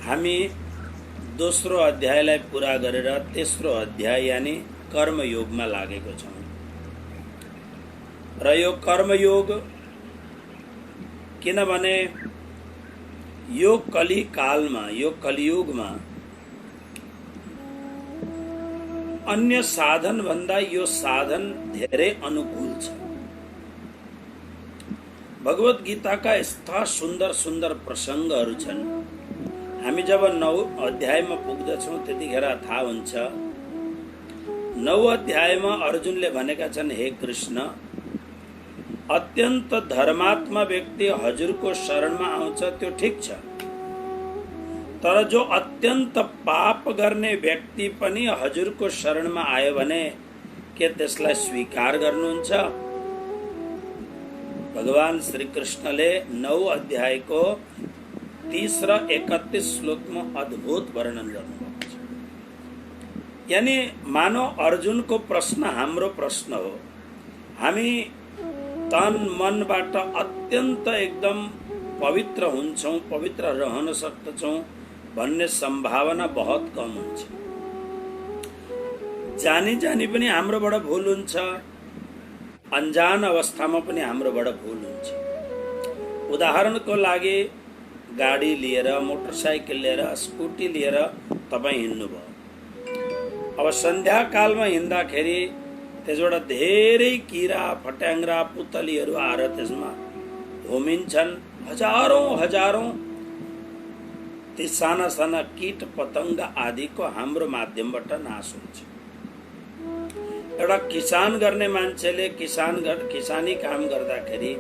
हामी दोस्रो अध्यायलाई पूरा गरेर तेस्रो अध्याय यानी कर्मयोगमा लागेको छौँ। र यो कर्मयोग किनभने यो कलिकालमा, यो कलियुगमा अन्य साधन भन्दा यो साधन धेरै अनुकूल छ। भगवत गीताका यस्ता सुन्दर सुन्दर प्रसङ्गहरू छन्। हामी जब 9 अध्यायमा पुग्दछौँ त्यतिखेर थाहा हुन्छ। 9 अध्यायमा अर्जुनले भनेका छन्, हे कृष्ण, अत्यन्त धर्मात्मा व्यक्ति हजुरको शरणमा आउँछ त्यो ठिक छ, तर जो अत्यन्त पाप गर्ने व्यक्ति पनि हजुरको शरणमा आयो भने के त्यसलाई स्वीकार गर्नुहुन्छ? भगवान श्री कृष्णले 9 अध्यायको 30 र 31 श्लोकमा अद्भुत वर्णन गर्नुभएको छ। यानी मानव अर्जुनको प्रश्न हाम्रो प्रश्न हो। हामी तन मनबाट अत्यन्त एकदम पवित्र हुन्छौँ, पवित्र रहन सक्दछौँ भन्ने सम्भावना बहुत कम हुन्छ। जानी जानी पनि हाम्रोबाट भूल हुन्छ, अनजान अवस्थामा पनि हाम्रोबाट भूल हुन्छ। उदाहरणको लागि गाडी लिएर, मोटरसाइकल लिएर, स्कुटी लिएर तपाईँ हिँड्नुभयो। अब सन्ध्याकालमा हिँड्दाखेरि त्यसबाट धेरै किरा फट्याङ्ग्रा पुतलीहरू आएर त्यसमा घुमिन्छन्। हजारौं ती साना साना कीट पतंग आदिको हाम्रो माध्यमबाट नाश हुन्छ। एउटा किसान गर्ने मान्छेले किसानी काम गर्दाखेरि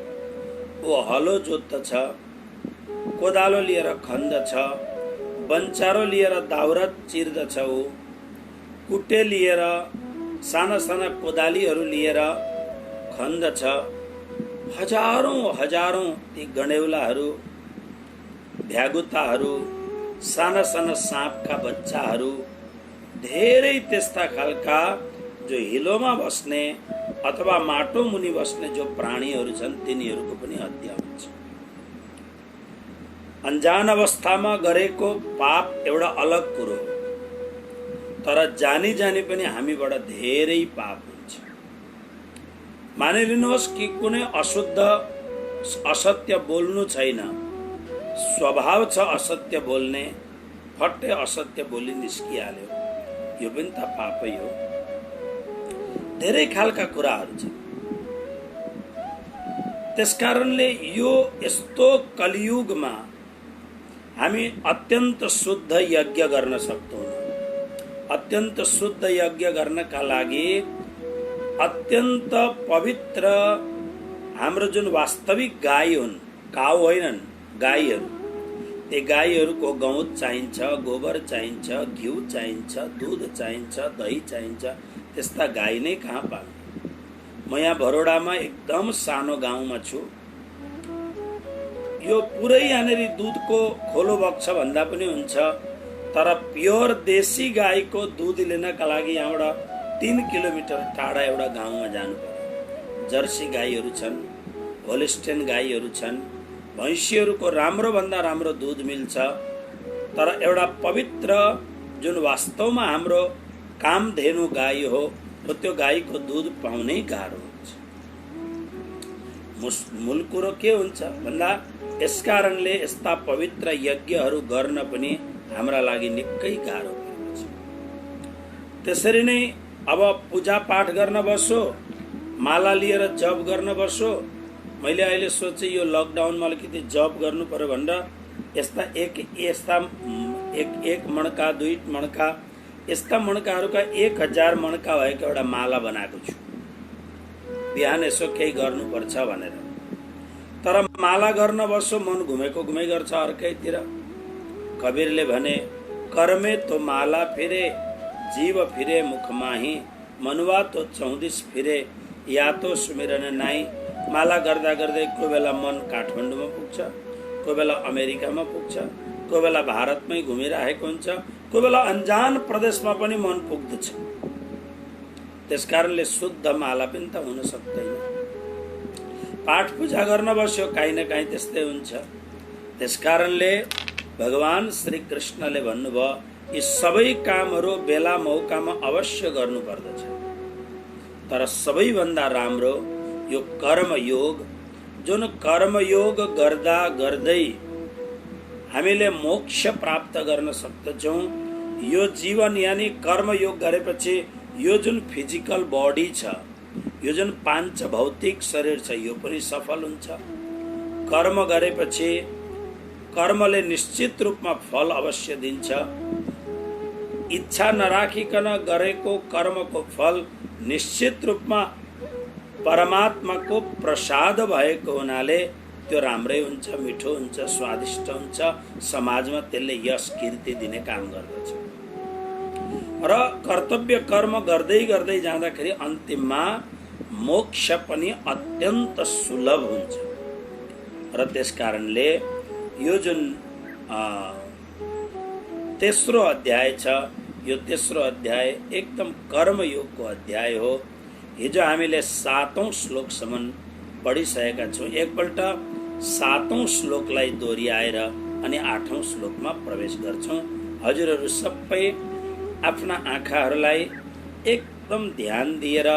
ऊ हलो जोत्दछ, कोदालो लिएर खन्दछ, बन्चारो लिएर दाउरा चिर्दछ, ऊ कुटे लिएर साना साना कोदालीहरू लिएर खन्दछ। हजारौं ती गणेउलाहरू, भ्यागुताहरू, साना साना साँपका बच्चाहरू, धेरै त्यस्ता खालका जो हिलोमा बस्ने अथवा माटो मुनि बस्ने जो प्राणीहरू छन् तिनीहरूको पनि हत्या हुन्छ। अनजान अवस्थामा गरेको पाप एउटा अलग कुरो हो, तर जानी जानी पनि हामीबाट धेरै पाप हुन्छ। मानिलिनुहोस् कि कुनै अशुद्ध असत्य बोल्नु छैन, स्वभाव छ असत्य बोल्ने, फट्टे असत्य बोली निस्किहाल्यो, यो पनि त पापै हो। धेरै खालका कुराहरू छन्। त्यसकारणले यो यस्तो कलियुगमा हामी अत्यन्त शुद्ध यज्ञ गर्न सक्दैनौँ। अत्यन्त शुद्ध यज्ञ गर्नका लागि अत्यन्त पवित्र हाम्रो जुन वास्तविक गाई हुन्, काउ होइनन्, गाईहरू, ती गाईहरूको गौत चाहिन्छ, गोबर चाहिन्छ, घिउ चाहिन्छ, दुध चाहिन्छ, दही चाहिन्छ। त्यस्ता गाई नै कहाँ पाल्नु? म यहाँ बरोडामा एकदम सानो गाउँमा छु। यो पुरै यहाँनिर दुधको खोलो बग्छ भन्दा पनि हुन्छ, तर प्योर देशी गाईको दुध लिनका लागि यहाँबाट 3 किलोमिटर टाढा एउटा गाउँमा जानु पर्यो। जर्सी गाईहरू छन्, होलिस्टेन गाईहरू छन्, भैँसीहरूको राम्रो भन्दा राम्रो दुध मिल्छ, तर एउटा पवित्र जुन वास्तवमा हाम्रो कामधेनु गाई हो त्यो गाईको दुध पाउनै गाह्रो हुन्छ। मूल कुरो के हुन्छ भन्दा यसकारणले यस्ता पवित्र यज्ञहरू गर्न पनि हाम्रा लागि निकै गाह्रो पर्छ। त्यसरी नै अब पूजा पाठ गर्न बसो, माला लिएर जप गर्न बसो। मैले अहिले सोचे यो लकडाउनमा अलिकति जप गर्नु पर्यो भनेर यस्ता एक मणका, 2 मणका, यस्ता मणकाहरूका 1000 मणका भएको एउटा माला बनाएको छु, बिहान यसो केही गर्नुपर्छ भनेर। तर माला गर्न बसो मन घुमेको घुमै गर्छ अर्कैतिर। कबीरले भने, कर्मे तो माला फिरे, जीव फिरे मुख माही, मनुवा तो 34 फिरे, या तो सुमिरन नाई। माला गर्दा गर्दै कोही बेला मन काठमाडौँमा पुग्छ, कोही बेला अमेरिकामा पुग्छ, कोही बेला भारतमै घुमिरहेको हुन्छ, कोही बेला अनजान प्रदेशमा पनि मन पुग्दछ। त्यसकारणले शुद्ध माला पनि त हुन सक्दैन। पाठ पूजा गर्न बस्यो, काहीँ न काहीँ त्यस्तै हुन्छ। त्यसकारणले भगवान श्री कृष्णले भन्नुभयो यी सबै कामहरू बेला मौकामा अवश्य गर्नुपर्दछ, तर सबैभन्दा राम्रो यो कर्मयोग, जुन कर्मयोग गर्दा गर्दै हामीले मोक्ष प्राप्त गर्न सक्दछौँ। यो जीवन यानी कर्मयोग गरेपछि यो जुन फिजिकल बॉडी छ, यो जुन पांच भौतिक शरीर छ, यो पनि सफल हुन्छ। कर्म गरेपछि कर्मले निश्चित रूपमा फल अवश्य दिन्छ। इच्छा नराखिकन गरेको कर्मको फल निश्चित रूपमा परमात्माको प्रसाद भएको हुनाले त्यो राम्रै हुन्छ, मिठो हुन्छ, स्वादिष्ट हुन्छ, समाजमा त्यसले यश कीर्ति दिने काम गर्दछ। र कर्तव्य कर्म गर्दै गर्दै जाँदाखेरि अन्तिममा मोक्ष पनि अत्यन्त सुलभ हुन्छ। र त्यसकारणले यो जुन तेस्रो अध्याय छ, यो तेस्रो अध्याय एकदम कर्मयोगको अध्याय हो। हिजो हामीले 7औं श्लोकसम्म पढिसकेका छौँ। एकपल्ट 7औं श्लोकलाई दोहोऱ्याएर अनि 8औं श्लोकमा प्रवेश गर्छौँ। हजुरहरू सबै आफ्ना आँखाहरूलाई एकदम ध्यान दिएर,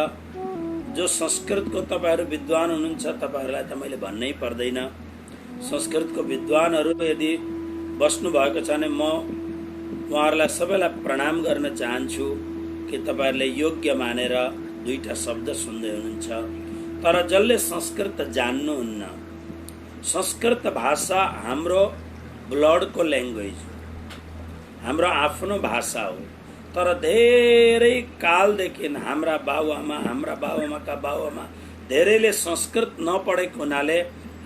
जो संस्कृतको तपाईहरू विद्वान हुनुहुन्छ तपाईहरूलाई त मैले भन्नै पर्दैन, संस्कृतको विद्वानहरू यदि बस्नु भएको छ भने म उहाँहरूलाई सबैलाई प्रणाम गर्न चाहन्छु कि तपाईहरूले योग्य मानेर दुईटा शब्द सुन्दै हुनुहुन्छ। तर जसले संस्कृत जान्नुहुन्न, संस्कृत भाषा हाम्रो ब्लडको ल्याङ्ग्वेज हो, हाम्रो आफ्नो भाषा हो। तर धेरै कालदेखि हाम्रा बाबुआमाका बाबुआमा धेरैले संस्कृत नपढेको हुनाले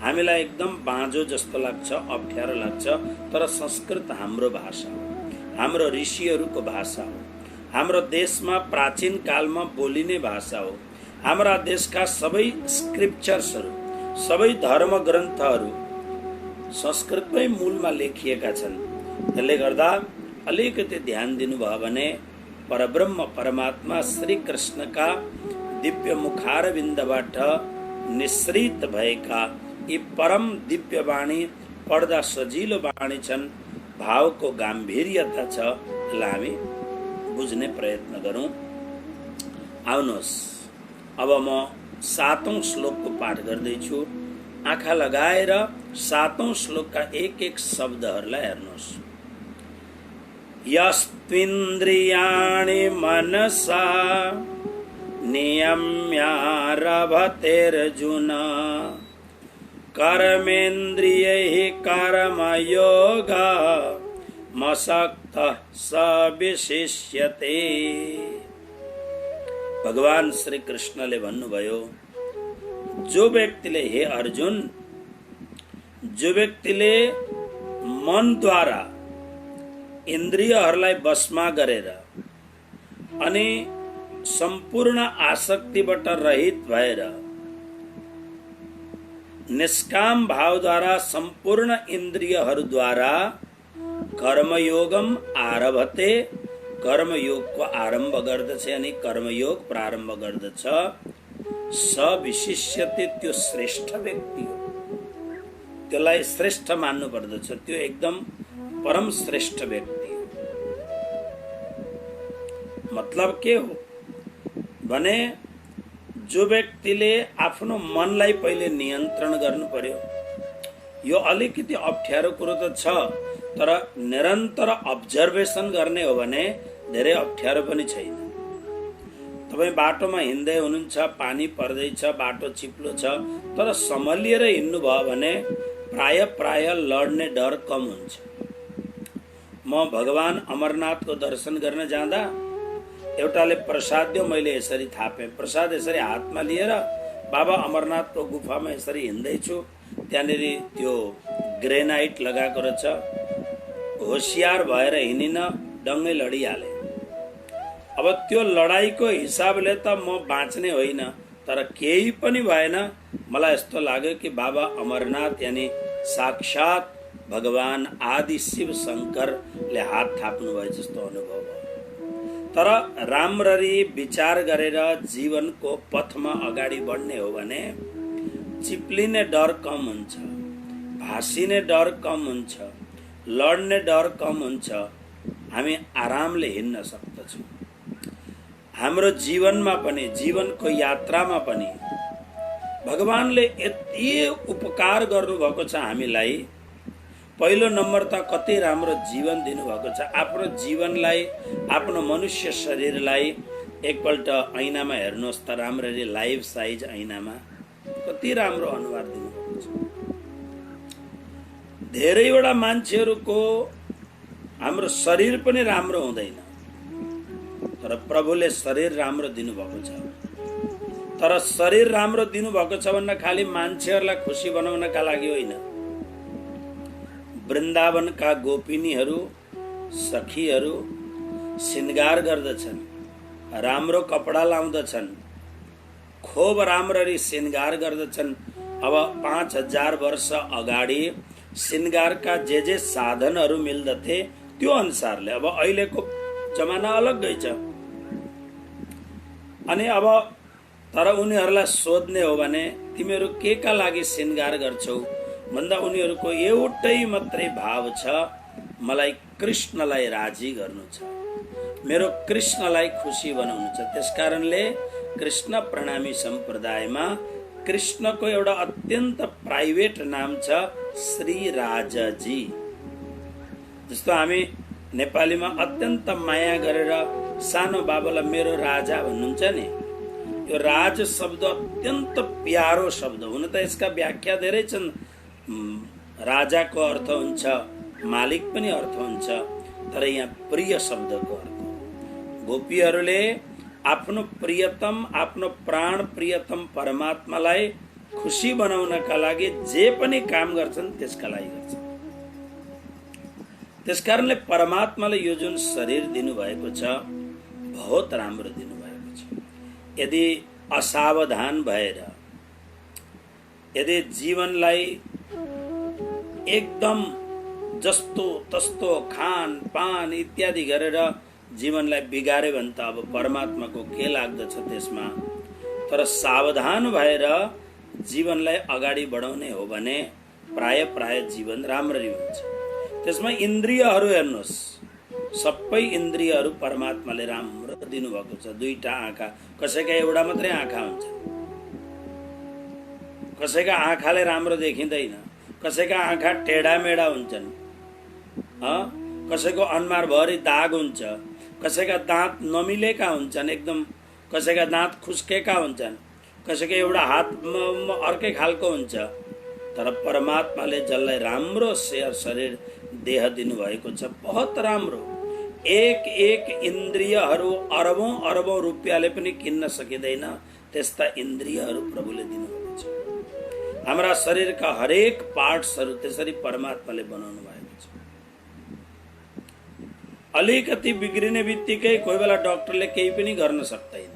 हामीलाई एकदम बाँझो जस्तो लाग्छ, अप्ठ्यारो लाग्छ। तर संस्कृत हाम्रो भाषा हो, हाम्रो ऋषिहरूको भाषा हो, हाम्रो देशमा प्राचीन कालमा बोलिने भाषा हो। हाम्रा देशका सबै स्क्रिप्चर्सहरू, सबै धर्म ग्रन्थहरू संस्कृतमै मूलमा लेखिएका छन्। त्यसले गर्दा अलिकति ध्यान दिनुभयो भने परब्रह्म परमात्मा श्री कृष्णका दिव्य मुखारविन्दबाट निश्रित भएका यी परम दिव्य वाणी पढ्दा सजिलो वाणी छन्। भावको गाम्भीर्यता छ, यसलाई हामी बुझ्ने प्रयत्न गरौँ। आउनुहोस्, अब म 7औं श्लोकको पाठ गर्दैछु। आँखा लगाएर 7औं श्लोकका एक एक शब्दहरूलाई हेर्नुहोस्। यस्त्विन्द्रियाणि मनसा नियम्यारभतेर्जुन कर्मेन्द्रियैः कर्मयोगा मसक्तः स विशिष्यते। भगवान श्री कृष्णले भन्नुभयो, जो व्यक्तिले, हे अर्जुन, जो व्यक्तिले मनद्वारा इन्द्रियहरूलाई वशमा गरेर अनि सम्पूर्ण आसक्तिबाट रहित भएर निष्काम भावद्वारा सम्पूर्ण इन्द्रियहरूद्वारा कर्मयोगम आरभते, कर्मयोगको आरम्भ गर्दछ अनि कर्मयोग प्रारम्भ गर्दछ। स विशिष्यते, त्यो श्रेष्ठ व्यक्ति हो, त्यसलाई श्रेष्ठ मान्नु पर्दछ, त्यो एकदम परम श्रेष्ठ व्यक्ति हो। मतलब के हो भने जो व्यक्तिले आफ्नो मनलाई पहिले नियन्त्रण गर्नु पर्यो। यो अलिकति अप्ठ्यारो कुरो त छ, तर निरन्तर अब्जर्भेसन गर्ने हो भने धेरै अप्ठ्यारो पनि छैन। तपाईँ बाटोमा हिँड्दै हुनुहुन्छ, पानी पर्दैछ, बाटो चिप्लो छ, तर सम्हालिएर हिँड्नु भयो भने प्राय लड्ने डर कम हुन्छ। म भगवान अमरनाथको दर्शन गर्न जाँदा एउटाले प्रसाद दियो, मैले यसरी थापेँ। प्रसाद यसरी हातमा लिएर बाबा अमरनाथको गुफामा यसरी हिँड्दैछु, त्यहाँनिर त्यो ग्रेनाइट लगाएको रहेछ। होसियार भएर हिँडिन डङ्गै लडिहाले। अब त्यो लडाईको हिसाबले त म बाँच्ने होइन, तर केही पनि भएन। मलाई यस्तो लाग्यो कि बाबा अमरनाथ यानी साक्षात भगवान आदि शिव शङ्करले हात थाप्नु भयो जस्तो अनुभव भयो। तर राम्ररी विचार गरेर जीवनको पथमा अगाडि बढ्ने हो भने चिप्लिने डर कम हुन्छ, भासिने डर कम हुन्छ, लड्ने डर कम हुन्छ, हामी आरामले हिँड्न सक्दछौँ। हाम्रो जीवनमा पनि, जीवनको यात्रामा पनि भगवानले यति उपकार गर्नुभएको छ हामीलाई। पहिलो नम्बर त कति राम्रो जीवन दिनुभएको छ। आफ्नो जीवनलाई, आफ्नो मनुष्य शरीरलाई एकपल्ट ऐनामा हेर्नुहोस् त, राम्ररी लाइफ साइज ऐनामा कति राम्रो अनुहार दिनुभएको छ। धेरैवटा मान्छेहरूको हाम्रो शरीर पनि राम्रो हुँदैन, तर प्रभुले शरीर राम्रो दिनुभएको छ। तर शरीर राम्रो दिनुभएको छ भन्न खालि मान्छेहरूलाई खुसी बनाउनका लागि होइन। वृन्दावनका गोपिनीहरू, सखीहरू श्रृंगार गर्दछन्, राम्रो कपडा लाउँदछन्, खूब राम्ररी श्रृंगार गर्दछन्। अब 5000 वर्ष अगाडि श्रृंगारका जे साधनहरू मिल्दथे त्यो अनुसारले अब अहिलेको जमाना अलग्गै छ। अनि अब तर उनीहरूलाई सोध्ने हो भने तिमीहरू के का लागि श्रृंगार गर्छौ भन्दा उनीहरूको एउटै मात्रै भाव छ, मलाई कृष्णलाई राजी गर्नु छ, मेरो कृष्णलाई खुसी बनाउनु छ। त्यसकारणले कृष्ण प्रणामी सम्प्रदायमा कृष्णको एउटा अत्यन्त प्राइभेट नाम छ श्री राजजी। जस्तो हामी नेपालीमा अत्यन्त माया गरेर सानो बाबालाई मेरो राजा भन्नुहुन्छ नि, यो राज शब्द अत्यन्त प्यारो शब्द। हुन त यसका व्याख्या धेरै छन्। राजाको अर्थ हुन्छ मालिक पनि अर्थ हुन्छ, तर यहाँ प्रिय शब्दको अर्थ। गोपीहरूले आफ्नो प्रियतम, आफ्नो प्राण प्रियतम परमात्मालाई खुसी बनाउनका लागि जे पनि काम गर्छन् त्यसका लागि गर्छन्। त्यसकारणले परमात्माले यो जुन शरीर दिनुभएको छ बहुत राम्रो दिनुभएको छ। यदि असावधान भएर, यदि जीवनलाई एकदम जस्तो तस्तो खान पान इत्यादि गरेर जीवनलाई बिगार्यो भने त अब परमात्माको के लाग्दछ त्यसमा। तर सावधान भएर जीवनलाई अगाडि बढाउने हो भने प्राय प्राय जीवन राम्ररी हुन्छ। त्यसमा इन्द्रियहरू हेर्नुहोस्, सबै इन्द्रियहरू परमात्माले राम्रो दिनुभएको छ। दुईटा आँखा, कसैका एउटा मात्रै आँखा हुन्छ, कसैका आँखाले राम्रो देखिँदैन, कसैका आँखा टेढा मेढा हुन्छन्, कसैको अनुहार भरि दाग हुन्छ, कसैका दाँत नमिलेका हुन्छन् एकदम, कसैका दाँत खुस्केका हुन्छन्, कसैको एउटा हात अर्कै खालको हुन्छ। तर परमात्माले जसलाई राम्रो शरीर देह दिनुभएको छ बहुत राम्रो। एक एक इन्द्रियहरू अरबौं अरबौं रुपियाँले पनि किन्न सकिँदैन त्यस्ता इन्द्रियहरू प्रभुले दिनुभएको छ। हाम्रा शरीरका हरेक पार्ट्सहरू त्यसरी परमात्माले बनाउनु भएको छ। अलिकति बिग्रिने बित्तिकै कोही बेला डाक्टरले केही पनि गर्न सक्दैन।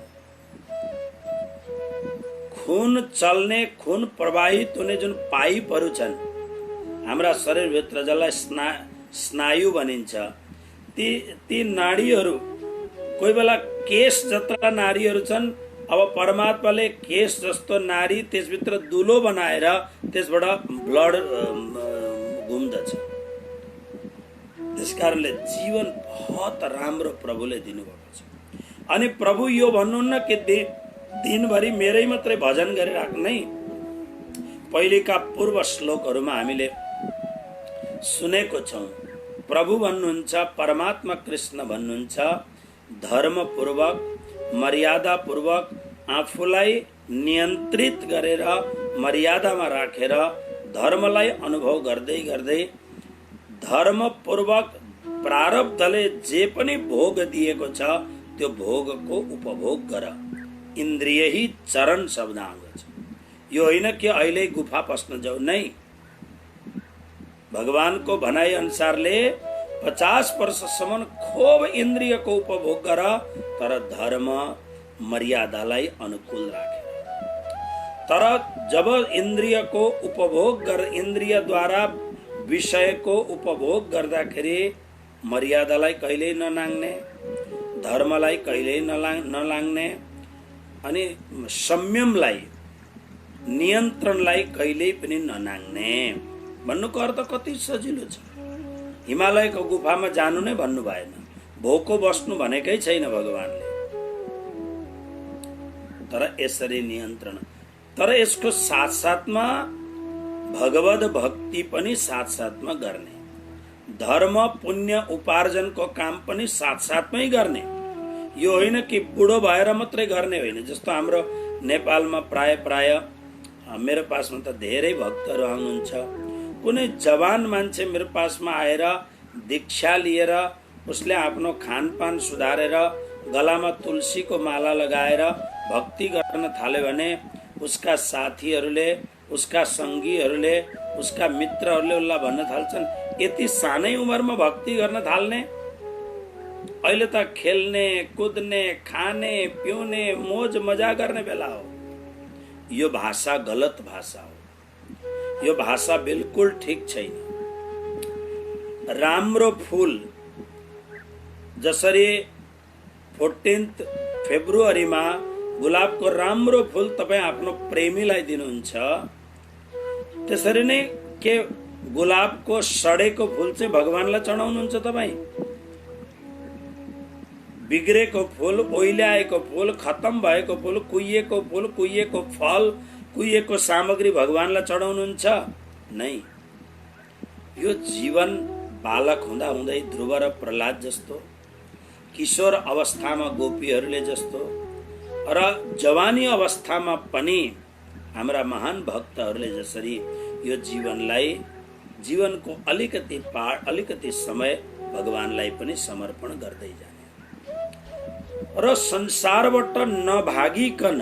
खून चल्ने, खून प्रवाहित हुने जुन पाइपहरू छन् हाम्रा शरीरभित्र, जसलाई स्नायु भनिन्छ, ती नाडीहरू, कोही बेला केश जस्ता नाडीहरू छन्, अब परमात्माले केश जस्तो नाडी त्यसभित्र दुलो बनाएर त्यसबाट ब्लड घुम्दछ। त्यसकारणले जीवन बहुत राम्रो प्रभुले दिनुभएको छ। अनि प्रभु यो भन्नुहुन्न कि दिनभरि मेरै मात्रै भजन गरिराख्नु नै। पहिलेका पूर्व श्लोकहरूमा हामीले सुनेको छौँ, प्रभु भन्नुहुन्छ, परमात्मा कृष्ण भन्नुहुन्छ, धर्मपूर्वक मर्यादापूर्वक आफूलाई नियन्त्रित गरेर मर्यादामा राखेर धर्मलाई अनुभव गर्दै गर्दै धर्मपूर्वक प्रारब्धले जे पनि भोग दिएको छ त्यो भोगको उपभोग गर। इन्द्रिय ही चरण शब्दाङ्ग छ। यो होइन कि अहिले गुफा पस्न जाऊ, नै। भगवानको भनाइ अनुसारले 50 वर्षसम्म खूब इन्द्रियको उपभोग गर, तर धर्म मर्यादालाई अनुकूल राखेर। तर जब इन्द्रियको उपभोग गर, इन्द्रियद्वारा विषयको उपभोग गर्दाखेरि मर्यादालाई कहिल्यै ननाग्ने, धर्मलाई कहिल्यै नलाग्ने, अनि संयमलाई, नियन्त्रणलाई कहिल्यै पनि ननाग्ने। भन्नुको अर्थ कति सजिलो छ। हिमालयको गुफामा जानु नै भन्नु भएन, भोको बस्नु भनेकै छैन भगवानले। तर यसरी नियन्त्रण, तर यसको साथसाथमा भगवत भक्ति पनि साथसाथमा गर्ने, धर्म पुण्य उपार्जनको काम पनि साथसाथमै गर्ने। यो होइन कि बुढो भएर मात्रै गर्ने होइन। जस्तो हाम्रो नेपालमा प्राय मेरो पासमा त धेरै भक्तहरू आउनुहुन्छ। कुनै जवान मान्छे मेरो पासमा आएर दीक्षा लिएर उसले आफ्नो खानपान सुधारेर गलामा तुलसीको माला लगाएर भक्ति गर्न थाल्यो भने उसका साथीहरूले, उसका सङ्गीहरूले, उसका मित्रहरूले उसलाई भन्न थाल्छन्, यति सानै उमेरमा भक्ति गर्न थाल्ने, अहिले त खेल्ने कुद्ने खाने पिउने मोज मजा गर्ने बेला हो। यो भाषा गलत भाषा हो। यो भाषा बिल्कुल ठीक छैन। राम्रो फूल जसरी 14 फेब्रुअरीमा गुलाबको राम्रो फूल तपाईँ आफ्नो प्रेमीलाई दिनुहुन्छ, त्यसरी नै के गुलाबको सडेको फूल चाहिँ भगवानलाई चढाउनुहुन्छ तपाईँ? बिग्रेको फूल, ओइल्याएको फूल, खत्तम भएको फूल, कुहिएको फूल, कुहिएको फल, कुहिएको सामग्री भगवानलाई चढाउनुहुन्छ? नै। यो जीवन बालक हुँदा हुँदै ध्रुव र प्रहलाद जस्तो, किशोर अवस्थामा गोपीहरूले जस्तो र जवानी अवस्थामा पनि हाम्रा महान भक्तहरूले जसरी यो जीवनलाई, जीवनको अलिकति समय भगवानलाई पनि समर्पण गर्दै जाने र संसारबाट नभागिकन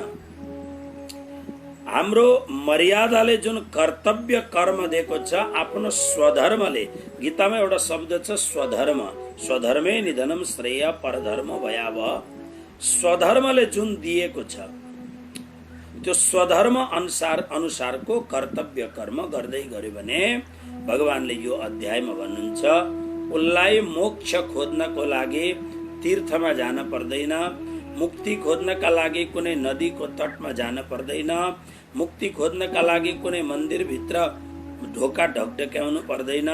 हाम्रो मर्यादाले जुन कर्तव्य कर्म दिएको छ, आफ्नो स्वधर्मले, गीतामा एउटा शब्द छ स्वधर्म, स्वधर्मे निधनम श्रेय परधर्म भयावह, स्वधर्मले जुन दिएको छ त्यो स्वधर्म अनुसारको कर्तव्य कर्म गर्दै गर्यो भने भगवानले यो अध्यायमा भन्नुहुन्छ उसलाई मोक्ष खोज्नको लागि तीर्थमा जान पर्दैन, मुक्ति खोज्नका लागि कुनै नदीको तटमा जान पर्दैन, मुक्ति खोज्नका लागि कुनै मन्दिरभित्र ढोका ढकढक्याउनु पर्दैन,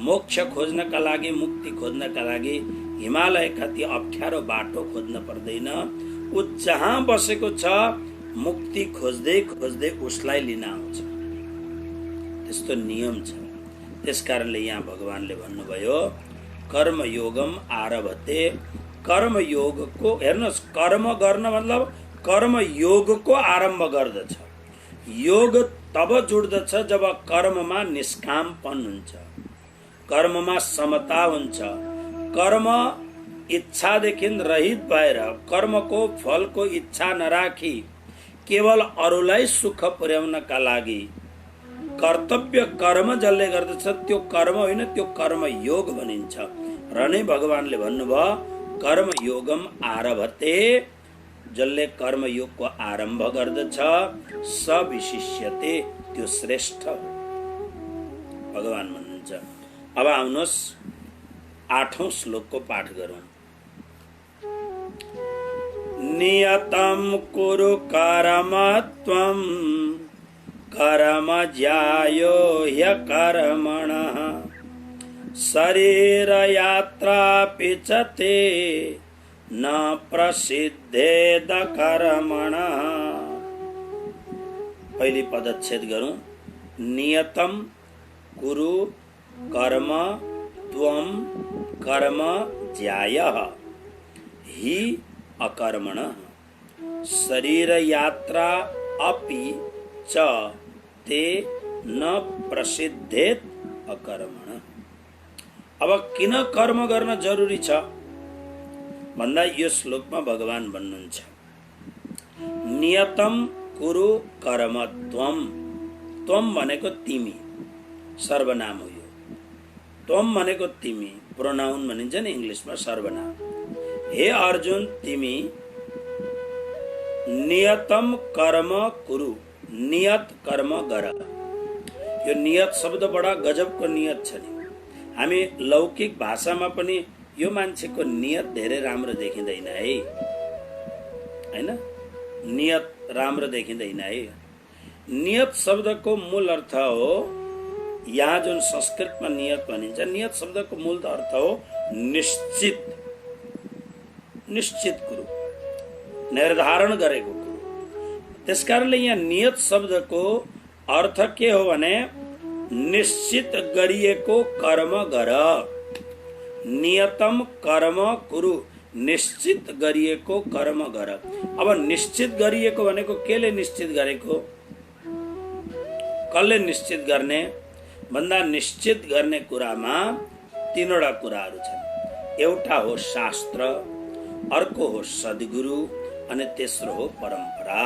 मोक्ष खोज्नका लागि, मुक्ति खोज्नका लागि हिमालयका ती अप्ठ्यारो बाटो खोज्न पर्दैन। ऊ जहाँ बसेको छ मुक्ति खोज्दै खोज्दै उसलाई लिन आउँछ। त्यस्तो नियम छ। त्यसकारणले यहाँ भगवानले भन्नुभयो कर्मयोगम आरभते, कर्मयोगको हेर्नुहोस्, कर्म गर्न मतलब कर्मयोगको आरम्भ गर्दछ। योग तब जुड्दछ जब कर्ममा निष्कामपन हुन्छ, कर्ममा समता हुन्छ, कर्म इच्छादेखि रहित भएर कर्मको फलको इच्छा नराखी केवल अरूलाई सुख पुर्याउनका लागि कर्तव्य कर्म जसले गर्दछ त्यो कर्म होइन, त्यो कर्म योग भनिन्छ। र नै भगवानले भन्नुभयो कर्मयोगम आरभते, जसले कर्मयोगको आरम्भ गर्दछ स विशिष्यते, त्यो श्रेष्ठ हो भगवान भन्नुहुन्छ। अब आउनुहोस् 8औं श्लोकको पाठ गरौँ। नियतं कुरु कर्म त्वं कर्म ज्यायो ह्यकर्मणः शरीर यात्रापि च ते न प्रसिद्धेद कर्मणः। पहली पदच्छेद गरौँ। नियतं कुरु कर्म त्वं कर्म ज्यायः हि अकर्मणः शरीर यात्रा अपि च ते न प्रसिद्धेत अकर्मणः। अब किन कर्म गर्न जरुरी छ भन्दा यो श्लोकमा भगवान भन्नुहुन्छ नियतम कुरु कर्म त्वम। त्वम भनेको तिमी, सर्वनाम हो यो। त्वम भनेको तिमी, प्रोनाउन भनिन्छ नि इङ्ग्लिसमा, सर्वनाम। हे अर्जुन, तिमी नियतम कर्म कुरु, नियत कर्म गर। यो नियत शब्द बडा गजबको नियत छ नि। हामी लौकिक भाषामा पनि यो मान्छेको नियत धेरै राम्रो देखिँदैन है, हैन? नियत राम्रो देखिँदैन है। नियत शब्दको मूल अर्थ हो यहाँ जुन संस्कृतमा नियत भनिन्छ, नियत शब्दको मूल अर्थ हो निश्चित, निश्चित कुरो, निर्धारण गरेको कुरो। त्यसकारणले यहाँ नियत शब्दको अर्थ के हो भने निश्चित गरिएको कर्म गर, नियतम कर्म कुरु, निश्चित गरिएको कर्म गर। अब निश्चित गरिएको भनेको केले निश्चित गरेको, कसले निश्चित गर्ने भन्दा निश्चित गर्ने कुरामा तीनवटा कुराहरू छन्। एउटा हो शास्त्र, अर्को हो सद्गुरु अनि तेस्रो हो परम्परा।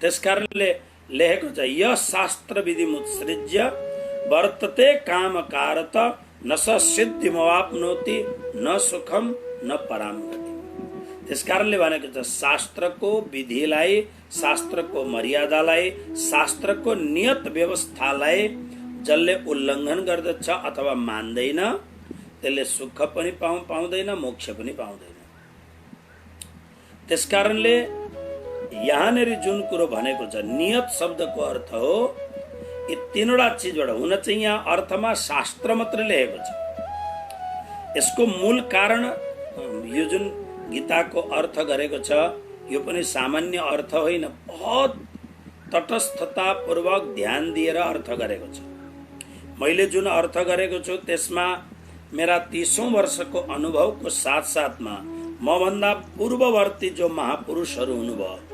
त्यसकारणले लेखेको छ य शास्त्र विधि मुत्सृज्य वर्तते काम कारत न स सिद्धिमवाप्नोति न सुखम न पराम गति। त्यसकारणले भनेको छ शास्त्रको विधिलाई, शास्त्रको मर्यादालाई, शास्त्रको नियत व्यवस्थालाई जसले उल्लङ्घन गर्दछ अथवा मान्दैन त्यसले सुख पनि पाउँदैन, मोक्ष पनि पाउँदैन। त्यसकारणले यहाँनिर जुन कुरो भनेको छ नियत शब्दको अर्थ हो यी तीनवटा चिजबाट हुन चाहिँ यहाँ अर्थमा शास्त्र मात्रै लेखेको छ। यसको मूल कारण यो जुन गीताको अर्थ गरेको छ यो पनि सामान्य अर्थ होइन, बहुत तटस्थतापूर्वक ध्यान दिएर अर्थ गरेको छ। मैले जुन अर्थ गरेको छु त्यसमा मेरा 30औं वर्षको अनुभवको साथसाथमा मभन्दा पूर्ववर्ती जो महापुरुषहरू हुनुभयो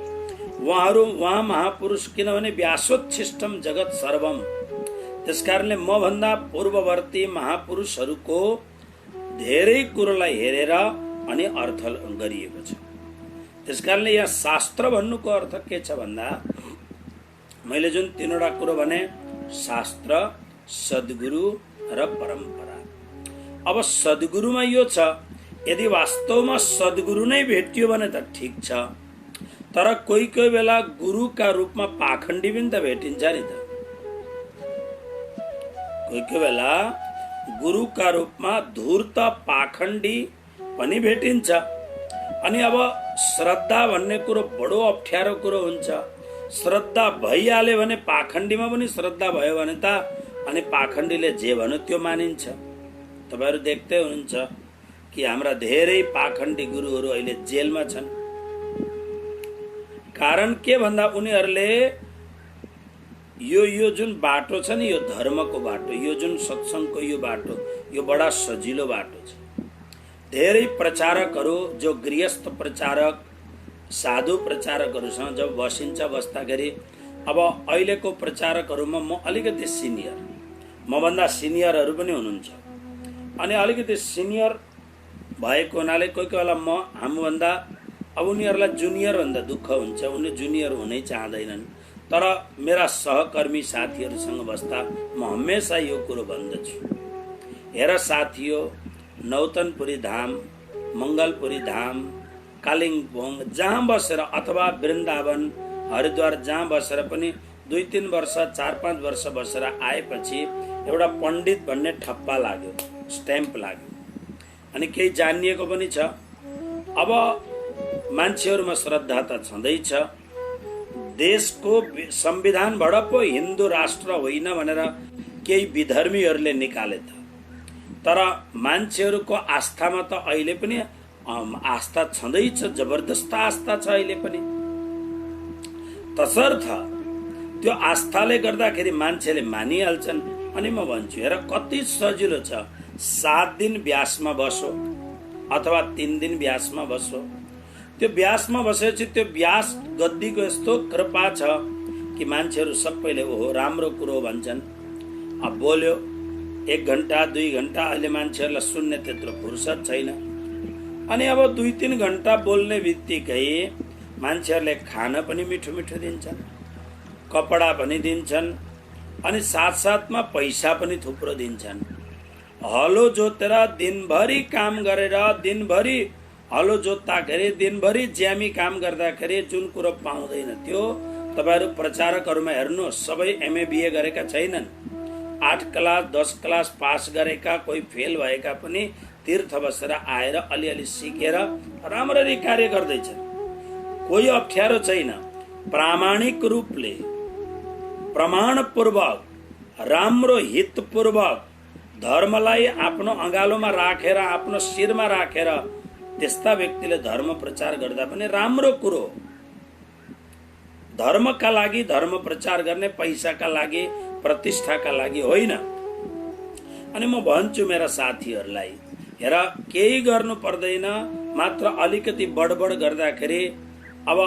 उहाँ महापुरुष, किनभने व्यासोच्छिष्टम जगत सर्वम, त्यसकारणले मभन्दा पूर्ववर्ती महापुरुषहरूको धेरै कुरोलाई हेरेर अनि अर्थ गरिएको छ। त्यसकारणले यहाँ शास्त्र भन्नुको अर्थ के छ भन्दा मैले जुन तीनवटा कुरो भने शास्त्र, सद्गुरु र परम्परा। अब सद्गुरुमा यो छ यदि वास्तवमा सद्गुरु नै भेटियो भने त ठिक छ, तर कोही कोही बेला गुरुका रूपमा पाखण्डी पनि त भेटिन्छ नि त। कोही कोही बेला गुरुका रूपमा धूर्त पाखण्डी पनि भेटिन्छ। अनि अब श्रद्धा भन्ने कुरो बडो अप्ठ्यारो कुरो हुन्छ। श्रद्धा भइहाल्यो भने पाखण्डीमा पनि श्रद्धा भयो भने त अनि पाखण्डीले जे भन्यो त्यो मानिन्छ। तपाईहरु देख्दै हुनुहुन्छ कि हाम्रा धेरै पाखण्डी गुरुहरू अहिले जेलमा छन्। कारण के भन्दा उनीहरूले यो जुन बाटो छ नि, यो धर्मको बाटो, यो जुन सत्संगको यो बाटो, यो बडा सजिलो बाटो छ। धेरै प्रचारकहरू जो गृहस्थ प्रचारक, साधु प्रचारकहरूसँग जब बसिन्छ, बस्दाखेरि अब अहिलेको प्रचारकहरूमा म अलिकति सिनियर, मभन्दा सिनियरहरू पनि हुनुहुन्छ। अनि अलिकति सिनियर भएको हुनाले कोही कोही बेला म हामीभन्दा अब उनीहरूलाई जुनियर भन्दा दुःख हुन्छ, उनी जुनियर हुनै चाहँदैनन्। तर मेरा सहकर्मी साथीहरूसँग बस्दा म हमेशा यो कुरो भन्दछु, हेर साथियो, नौतनपुरी धाम, मङ्गलपुरी धाम, कालिम्पोङ जहाँ बसेर अथवा वृन्दावन, हरिद्वार जहाँ बसेर पनि 2-3 वर्ष 4-5 वर्ष बसेर आएपछि एउटा पण्डित भन्ने ठप्पा लाग्यो, स्ट्याम्प लाग्यो, अनि केही जानिएको पनि छ। अब मान्छेहरूमा श्रद्धा त छँदैछ। देशको संविधानबाट पो हिन्दू राष्ट्र होइन भनेर केही विधर्मीहरूले निकाले त, तर मान्छेहरूको आस्थामा त अहिले पनि आस्था छँदैछ, जबरदस्त आस्था छ अहिले पनि। तसर्थ त्यो आस्थाले गर्दाखेरि मान्छेले मानिहाल्छन्। अनि म भन्छु हेर कति सजिलो छ, 7 दिन व्यासमा बसो अथवा 3 दिन व्यासमा बसो। त्यो व्यासमा बसेपछि त्यो व्यास गद्दीको यस्तो कृपा छ कि मान्छेहरू सबैले ओहो राम्रो कुरो भन्छन्। अब बोल्यो 1 घण्टा 2 घण्टा, अहिले मान्छेहरूलाई सुन्ने त्यत्रो फुर्सद छैन। अनि अब 2-3 घण्टा बोल्ने बित्तिकै मान्छेहरूले खाना पनि मिठो मिठो दिन्छन्, कपडा पनि दिन्छन्, अनि साथसाथमा पैसा पनि थुप्रो दिन्छन्। हलो जोतेर दिनभरि काम गरेर, दिनभरि हलो जोत्दाखेरि, दिनभरि ज्यामी काम गर्दाखेरि जुन कुरो पाउँदैन त्यो तपाईहरु प्रचारकहरूमा हेर्नु, सबै एमए बिए गरेका छैनन्। 8 क्लास 10 क्लास पास गरेका, कोही फेल भएका पनि तीर्थ बसेर आएर अलिअलि सिकेर राम्ररी कार्य गर्दैछन्। कोही अप्ठ्यारो छैन। प्रामाणिक रूपले प्रमाणपूर्वक राम्रो हितपूर्वक धर्मलाई आफ्नो अँगालोमा राखेर आफ्नो शिरमा राखेर त्यस्ता व्यक्तिले धर्म प्रचार गर्दा पनि राम्रो कुरो। धर्मका लागि धर्म प्रचार गर्ने पैसाका लागि प्रतिष्ठाका लागि होइन। अनि म भन्छु मेरा साथीहरूलाई, हेर केही गर्नु पर्दैन, मात्र अलिकति बडबड गर्दाखेरि अब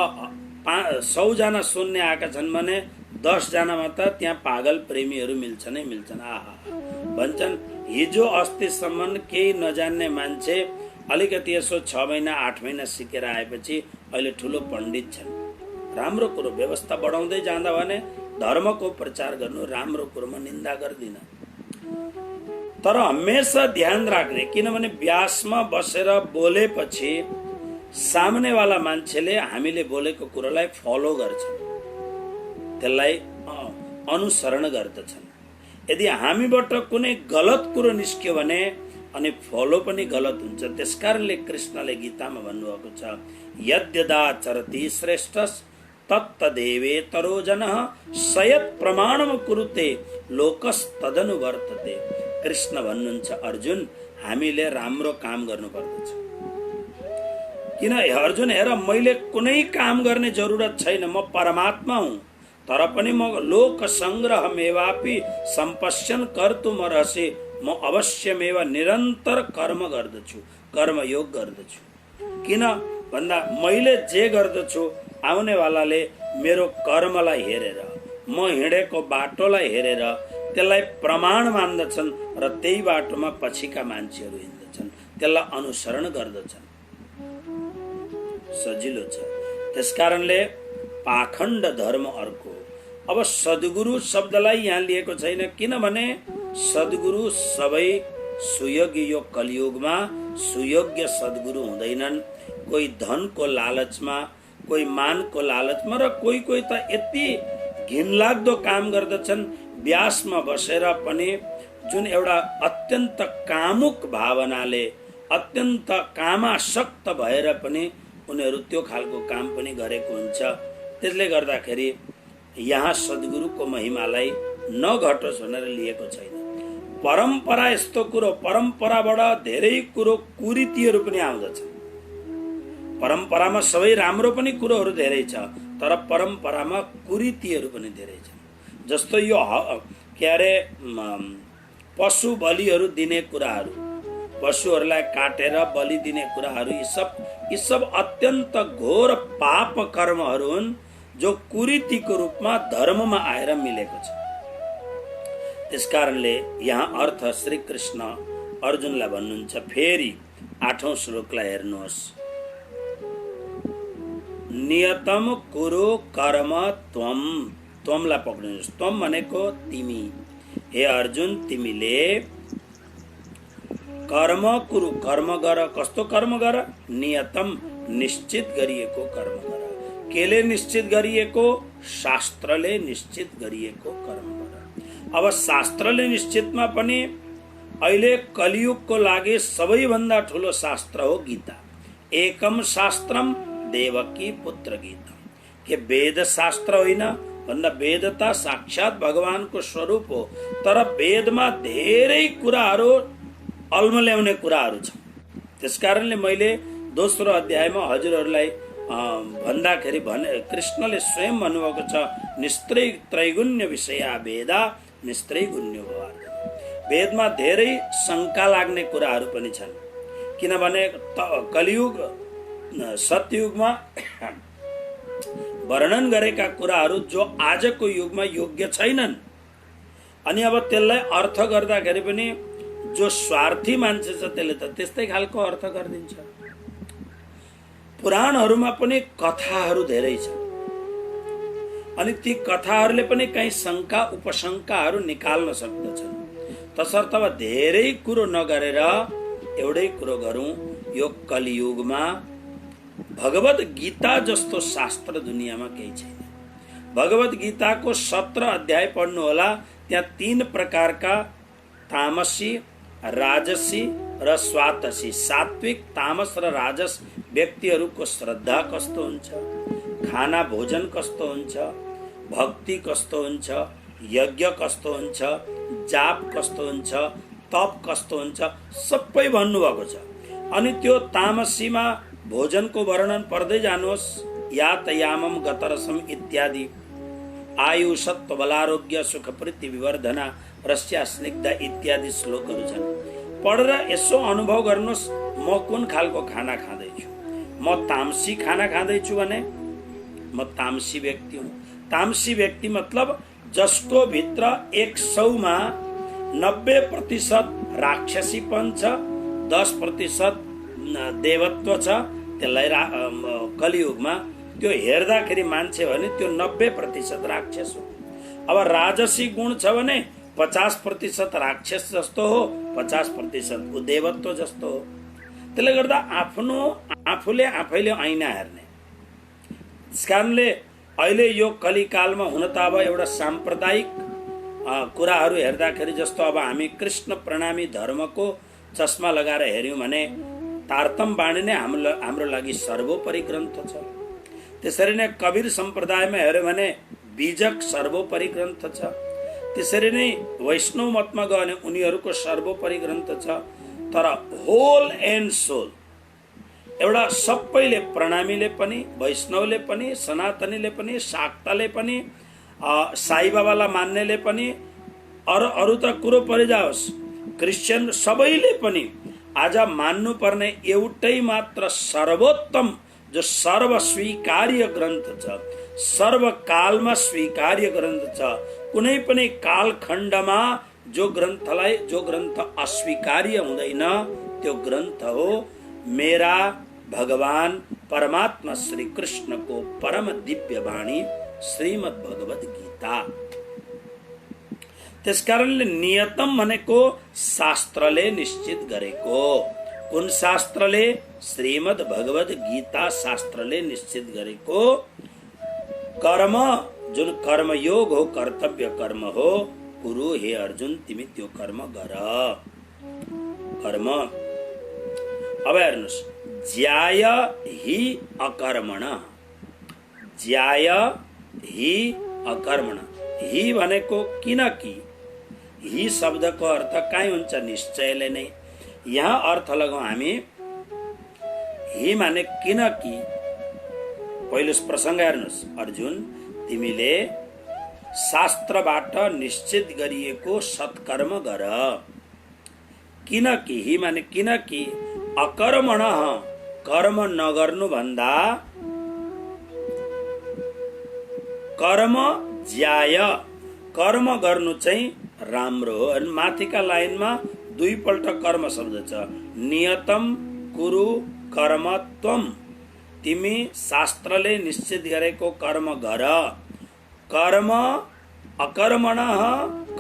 100 जना सुन्ने आएका छन् भने 10 जनामा त त्यहाँ पागल प्रेमीहरू मिल्छनै मिल्छन्। आहा भन्छन् हिजो अस्तिसम्म केही नजान्ने मान्छे अलिकति यसो 6 महिना 8 महिना सिकेर आएपछि अहिले ठुलो पण्डित छन्। राम्रो कुरो, व्यवस्था बढाउँदै जाँदा भने धर्मको प्रचार गर्नु राम्रो कुरो, म निन्दा गर्दिन। तर हमेशा ध्यान राख्ने, किनभने व्यासमा बसेर बोलेपछि सामनेवाला मान्छेले हामीले बोलेको कुरोलाई फलो गर्छन्, त्यसलाई अनुसरण गर्दछन्। यदि हामीबाट कुनै गलत कुरो निस्क्यो भने अनि फलो पनि गलत हुन्छ। त्यसकारणले कृष्णले गीतामा भन्नुभएको छ, यद्यदाचरति श्रेष्ठस् तत्तदेवेतरो जनः सयत् प्रमाणम कुरुते लोकस् तदनुवर्तते। कृष्ण भन्नुहुन्छ, अर्जुन हामीले राम्रो काम गर्नु पर्दछ। किन अर्जुन हेर, मैले कुनै काम गर्ने जरुरत छैन, म परमात्मा हुँ, तर पनि म लोक संग्रहमेवापि सम्पश्यन कर्तुमर्हसि, म अवश्यमेव निरन्तर कर्म गर्दछु, कर्मयोग गर्दछु। किन भन्दा मैले जे गर्दछु आउनेवालाले मेरो कर्मलाई हेरेर, म हिँडेको बाटोलाई हेरेर त्यसलाई प्रमाण मान्दछन् र त्यही बाटोमा पछिका मान्छेहरू हिँड्दछन्, त्यसलाई अनुसरण गर्दछन्। सजिलो छ। त्यसकारणले पाखण्ड धर्म अर्को। अब सद्गुरु शब्दलाई यहाँ लिएको छैन, किनभने सद्गुरु सबै सुयोग्य, यो कलियुगमा सुयोग्य सद्गुरु हुँदैनन्। कोही धनको लालचमा, कोही मानको लालचमा, र कोही कोही त यति घिनलाग्दो काम गर्दछन् व्यासमा बसेर पनि, जुन एउटा अत्यन्त कामुक भावनाले, अत्यन्त कामासक्त भएर पनि उनीहरू त्यो खालको काम पनि गरेको हुन्छ। त्यसले गर्दाखेरि यहाँ सद्गुरुको महिमालाई नघटोस् भनेर लिएको छैन। परम्परा यस्तो कुरो, परम्पराबाट धेरै कुरो कुरीतिहरू पनि आउँदछन्। परम्परामा सबै राम्रो पनि कुरोहरू धेरै छ, तर परम्परामा कुरीतिहरू पनि धेरै छन्। जस्तो यो के अरे पशु बलिहरू दिने कुराहरू, पशुहरूलाई काटेर बलि दिने कुराहरू, यी सब अत्यन्त घोर पाप कर्महरू हुन्, जो कुरीतिको रूपमा धर्ममा आएर मिलेको छ। त्यसकारणले यहाँ अर्थ श्री कृष्ण अर्जुनलाई भन्नुहुन्छ, फेरि 8औं श्लोकलाई हेर्नुहोस्, नियतम कुरु कर्म त्वम, त्वमलाई पक्रिनुहोस्, त्वम भनेको तिमी। हे अर्जुन, तिमीले कर्म कुरु, कर्म गर। कस्तो कर्म गर? नियतम, निश्चित गरिएको कर्म गर। केले निश्चित गरिएको? शास्त्रले निश्चित गरिएको कर्म गर। अब शास्त्रले निश्चितमा पनि अहिले कलियुगको लागि सबैभन्दा ठुलो शास्त्र हो गीता। एकम शास्त्रम देवकी पुत्र गीता। के वेद शास्त्र होइन भन्दा वेद त साक्षात भगवानको स्वरूप हो, तर वेदमा धेरै कुराहरू अल्मल्याउने कुराहरू छ। त्यसकारणले मैले दोस्रो अध्यायमा हजुरहरूलाई भन्दाखेरि भने कृष्णले स्वयं भन्नुभएको छ, निस्त्रय त्रैगुण्य विषया वेदा निस्त्रैगुण्यो भवार्थ। वेदमा धेरै शङ्का लाग्ने कुराहरू पनि छन्, किनभने कलियुग सत्ययुगमा वर्णन गरेका कुराहरू जो आजको युगमा योग्य छैनन्। अनि अब त्यसलाई अर्थ गर्दाखेरि पनि जो स्वार्थी मान्छे छ त्यसले त त्यस्तै खालको अर्थ गरिदिन्छ। पुराणहरूमा पनि कथाहरू धेरै छन्, अनि ती कथाहरूले पनि कहीँ शङ्का उपशङ्काहरू निकाल्न सक्दछन्। तसर्थ अब धेरै कुरो नगरेर एउटै कुरो गरौँ, यो कलियुगमा भगवत गीता जस्तो शास्त्र दुनियाँमा केही छैन। भगवत गीताको 17 अध्याय पढ्नु होला, त्यहाँ 3 प्रकारका तामसी, राजसी र स्वातसी, सात्विक, तामस र राजस व्यक्तिहरूको श्रद्धा कस्तो हुन्छ, खाना भोजन कस्तो हुन्छ, भक्ति कस्तो हुन्छ, यज्ञ कस्तो हुन्छ, जाप कस्तो हुन्छ, तप कस्तो हुन्छ, सबै भन्नुभएको छ। अनि त्यो तामसीमा भोजनको वर्णन पर्दै जानुहोस्, यातयामम गतरसम इत्यादि, आयु सत्व बलारोग्य सुख प्रीति विवर्धना रस्या स्निग्धा इत्यादि श्लोकहरू छन्। पढेर यसो अनुभव गर्नुहोस्, म कुन खालको खाना खाँदैछु। म तामसी खाना खाँदैछु भने म तामसी व्यक्ति हुँ। तामसी व्यक्ति मतलब जसको भित्र 100मा 90% राक्षसीपन छ, 10% देवत्व छ। त्यसलाई कलियुगमा त्यो हेर्दाखेरि मान्छे भने त्यो 90% राक्षस हो। अब राजसी गुण छ भने 50% राक्षस जस्तो हो, 50% देवत्व जस्तो हो। त्यसले गर्दा आफूले आफैले ऐना हेर्ने। त्यसकारणले अहिले यो कलिकालमा हुन त अब एउटा साम्प्रदायिक कुराहरू हेर्दाखेरि, जस्तो अब हामी कृष्ण प्रणामी धर्मको चस्मा लगाएर हेऱ्यौँ भने तारतम बाणी नै हाम्रो लागि सर्वोपरि ग्रन्थ छ। त्यसरी नै कबीर सम्प्रदायमा हेऱ्यो भने बीजक सर्वोपरि ग्रन्थ छ। त्यसरी नै वैष्णव मतमा गयो भने उनीहरूको सर्वोपरि ग्रन्थ छ। तर होल एन्ड सोल एउटा सबैले, प्रणामीले पनि, वैष्णवले पनि, सनातनीले पनि, शाक्तले पनि, साई बाबालाई मान्नेले पनि, अरू त कुरो परिजाओस्, क्रिस्चियन सबैले पनि आज मान्नुपर्ने एउटै मात्र सर्वोत्तम, जो सर्वस्वीकार्य ग्रन्थ छ, सर्वकालमा स्वीकार्य ग्रन्थ छ। कुनै पनि कालखण्डमा जो ग्रन्थ अस्वीकार्य हुँदैन, त्यो ग्रन्थ हो मेरा भगवान परमात्मा श्री कृष्णको परम दिव्य वाणी श्रीमद् भगवत गीता। त्यसकारणले नियतम भनेको शास्त्रले निश्चित गरेको। कुन शास्त्रले? श्रीमद् भगवत गीता शास्त्रले निश्चित गरेको कर्म, जुन कर्मयोग हो, कर्तव्य कर्म हो, कुरु हे अर्जुन तिमी त्यो कर्म गर। कर्म अब हेर्नुहोस्, ज्याय हि अकर्मण, ज्याय हि अकर्मण। हि भनेको किनकि, हि शब्दको अर्थ कहीँ हुन्छ निश्चयले नै। यहाँ अर्थ लगाउँ हामी, हि माने किनकि। पहिलो प्रसङ्ग हेर्नुहोस्, अर्जुन तिमीले शास्त्रबाट निश्चित गरिएको सत्कर्म गर। किनकि, हि माने किनकि, अकर्मण कर्म नगर्नु भन्दा कर्म ज्याय, कर्म गर्नु चाहिँ राम्रो हो। अनि माथिका लाइनमा दुईपल्ट कर्म शब्द छ। नियतम कुरु कर्म त्वम, तिमी शास्त्रले निश्चित गरेको कर्म गर। कर्म अकर्मण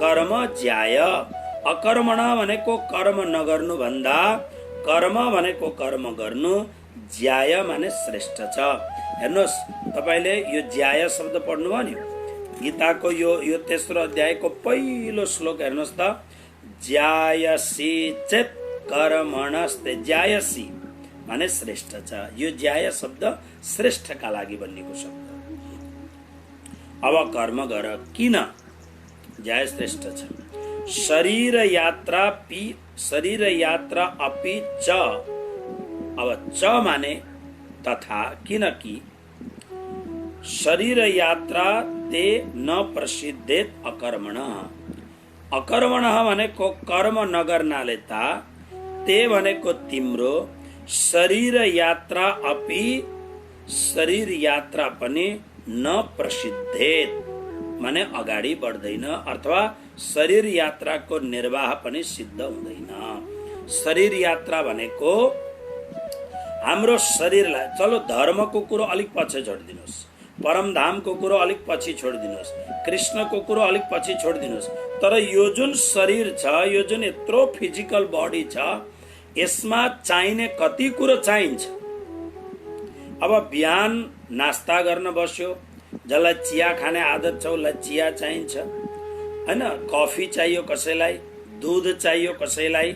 कर्म ज्याय। अकर्मण भनेको कर्म नगर्नु भन्दा कर्म भनेको कर्म गर्नु, ज्याय माने श्रेष्ठ छ। हेर्नुहोस्, तपाईँले यो ज्याय शब्द पढ्नुभयो नि, गीताको यो तेस्रो अध्यायको पहिलो श्लोक हेर्नुहोस् त, ज्यायसी चेत कर्मणस्ते। ज्यायसी माने श्रेष्ठ छ। यो ज्याय शब्द श्रेष्ठका लागि बनिएको शब्द। अब कर्म गर। किन? ज्याय श्रेष्ठ छ। शरीर यात्रा अपि च। अब च माने तथा, किनकि शरीर यात्रा ते न प्रसिद्धेत अकर्मण। अकर्मण भनेको कर्म नगर्नाले त, ते भनेको तिम्रो शरीर यात्रा अपि, शरीर यात्रा पनि न प्रसिद्धेत माने अगाडि बढ्दैन, अथवा शरीर यात्राको निर्वाह पनि सिद्ध हुँदैन। शरीर यात्रा भनेको हाम्रो शरीरलाई, चलो धर्मको कुरो अलिक पछि छोडिदिनुहोस्, परमधामको कुरो अलिक पछि छोडिदिनुहोस्, कृष्णको कुरो अलिक पछि छोडिदिनुहोस्, तर यो जुन शरीर छ, यो जुन यत्रो फिजिकल बडी छ, यसमा चाहिने कति कुरो चाहिन्छ। अब बिहान नास्ता गर्न बस्यो, जसलाई चिया खाने आदत छ उसलाई चिया चाहिन्छ हैन, कफी चाहियो कसैलाई, दूध चाहियो कसैलाई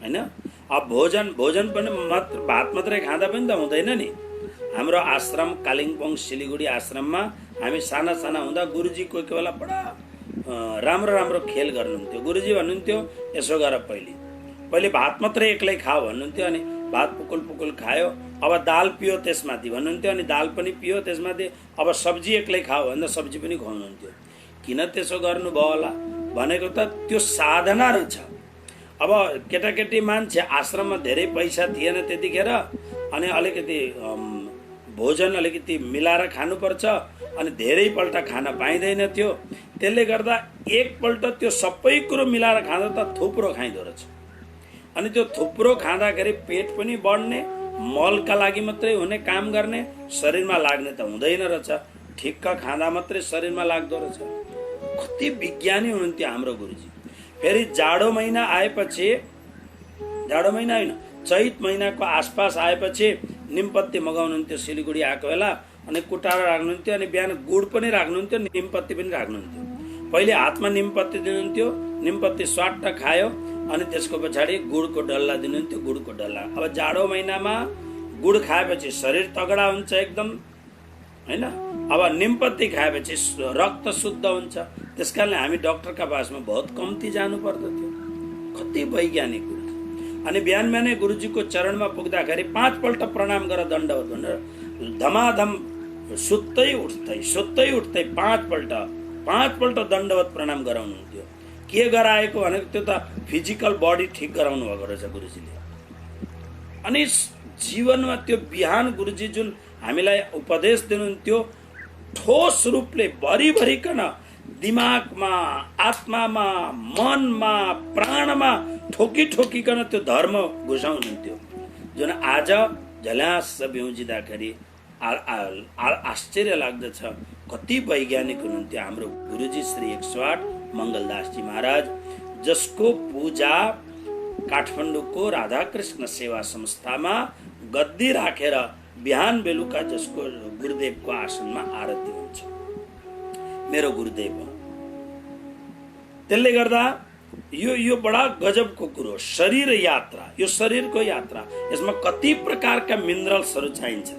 हैन। अब भोजन पनि मात्र भात मात्रै खाँदा पनि त हुँदैन नि। हाम्रो आश्रम कालिम्पोङ सिलिगुडी आश्रममा हामी साना साना हुँदा गुरुजी कोही कोही बेला बडा राम्रो राम्रो खेल गर्नुहुन्थ्यो। गुरुजी भन्नुहुन्थ्यो यसो गर, पहिले भात मात्रै एक्लै खाऊ भन्नुहुन्थ्यो, अनि भात पुकुल पुकुल खायो, अब दाल पियो त्यसमाथि भन्नुहुन्थ्यो, अनि दाल पनि पियो त्यसमाथि, अब सब्जी एक्लै खाऊ भन्दा सब्जी पनि खुवाउनुहुन्थ्यो। किन त्यसो गर्नुभयो होला भनेको त त्यो साधना रहेछ। अब केटाकेटी मान्छे आश्रममा धेरै पैसा थिएन त्यतिखेर, अनि अलिकति भोजन अलिकति मिलाएर खानुपर्छ, अनि धेरैपल्ट खान पाइँदैन थियो। त्यसले गर्दा एकपल्ट त्यो सबै कुरो मिलाएर खाँदा त थुप्रो खाइँदो रहेछ। अनि त्यो थुप्रो खाँदाखेरि पेट पनि बढ्ने, मलका लागि मात्रै हुने काम गर्ने, शरीरमा लाग्ने त हुँदैन रहेछ। ठिक्क खाँदा मात्रै शरीरमा लाग्दो रहेछ। कति विज्ञानी हुनुहुन्थ्यो हाम्रो गुरुजी। फेरि जाडो महिना आएपछि, जाडो महिना होइन, चैत महिनाको आसपास आएपछि निमपत्ती मगाउनुहुन्थ्यो सिलगढी आएको बेला, अनि कुटाएर राख्नुहुन्थ्यो, अनि बिहान गुड पनि राख्नुहुन्थ्यो, निमपत्ती पनि राख्नुहुन्थ्यो। पहिले हातमा निमपत्ती दिनुहुन्थ्यो, निमपत्ती स्वाट्ट खायो, अनि त्यसको पछाडि गुडको डल्ला दिनुहुन्थ्यो, गुडको डल्ला। अब जाडो महिनामा गुड खाएपछि शरीर तगडा हुन्छ एकदम, होइन? अब निमपत्ती खाएपछि रक्त शुद्ध हुन्छ। त्यस कारणले हामी डक्टरका पासमा बहुत कम्ती जानु पर्दथ्यो। कति वैज्ञानिक गुरुजी। अनि बिहान बिहानै गुरुजीको चरणमा पुग्दाखेरि 5 पल्ट प्रणाम गर दण्डवत भनेर धमाधम सुत्तै उठ्दै 5 पल्ट दण्डवत प्रणाम गराउनुहुन्थ्यो। के गराएको भनेको त्यो त फिजिकल बडी ठिक गराउनु भएको रहेछ गुरुजीले। अनि जीवनमा त्यो बिहान गुरुजी जुन हामीलाई उपदेश दिनुहुन्थ्यो, ठोस रूपले भरिभरिकन दिमागमा, आत्मामा, मनमा, प्राणमा ठोकिकन त्यो धर्म घुसाउनुहुन्थ्यो, जुन आज झल्यास बिउजिँदाखेरि आश्चर्य लाग्दछ। कति वैज्ञानिक हुनुहुन्थ्यो हाम्रो गुरुजी श्री 108 मङ्गलदासजी महाराज, जसको पूजा काठमाडौँको राधाकृष्ण सेवा संस्थामा गद्दी राखेर बिहान बेलुका जसको गुरुदेवको आसनमा आरती हुन्छ, मेरो गुरुदेव हो। त्यसले गर्दा यो बडा गजबको कुरो। शरीर यात्रा, यो शरीरको यात्रा, यसमा कति प्रकारका मिनरल्सहरू चाहिन्छ।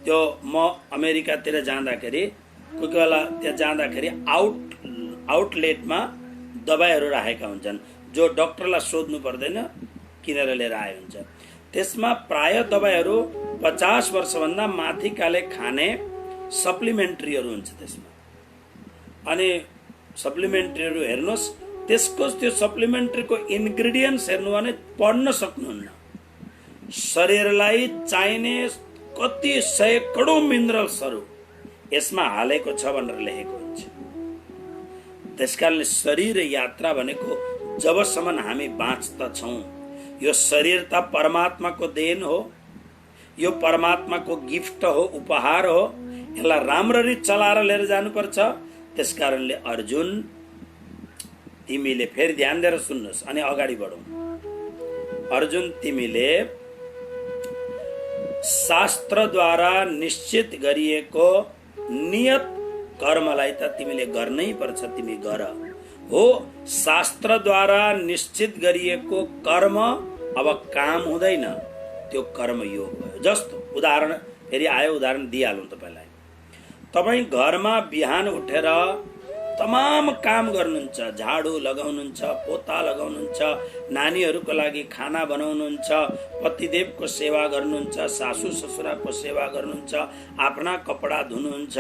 त्यो म अमेरिकातिर जाँदाखेरि कोही बेला त्यहाँ जाँदाखेरि आउटलेटमा दबाईहरू राखेका हुन्छन्, जो डक्टरलाई सोध्नु पर्दैन, किनेर लिएर आए हुन्छ। त्यसमा प्राय दबाईहरू 50 वर्षभन्दा माथिकाले खाने सप्लिमेन्ट्रीहरू हुन्छ त्यसमा। अनि सप्लिमेन्ट्रीहरू हेर्नुहोस्, त्यसको त्यो सप्लिमेन्ट्रीको इन्ग्रिडियन्ट्स हेर्नु भने पढ्न सक्नुहुन्न। शरीरलाई चाहिने कति सैकडौँ मिनरल्सहरू यसमा हालेको छ भनेर लेखेको हुन्छ। त्यसकारणले शरीर यात्रा भनेको जबसम्म हामी बाँच्दछौँ, यो शरीर त परमात्माको देन हो, यो परमात्माको गिफ्ट हो, उपहार हो। यसलाई राम्ररी चलाएर लिएर जानुपर्छ। त्यसकारणले अर्जुन, तिमीले फेरि ध्यान दिएर सुन्नुहोस् अनि अगाडि बढौँ। अर्जुन, तिमीले शास्त्रद्वारा निश्चित गरिएको नियत कर्मलाई त तिमीले गर्नै पर्छ, तिमी गर। हो, शास्त्रद्वारा निश्चित गरिएको कर्म अब काम हुँदैन, त्यो कर्म योग भयो। जस्तो उदाहरण फेरि आयो, उदाहरण दिइहालौँ तपाईँलाई। तपाईँ घरमा बिहान उठेर तमाम काम गर्नुहुन्छ, झाडु लगाउनुहुन्छ, पोता लगाउनुहुन्छ, नानीहरूको लागि खाना बनाउनुहुन्छ, पतिदेवको सेवा गर्नुहुन्छ, सासू ससुराको सेवा गर्नुहुन्छ, आफ्ना कपडा धुनुहुन्छ,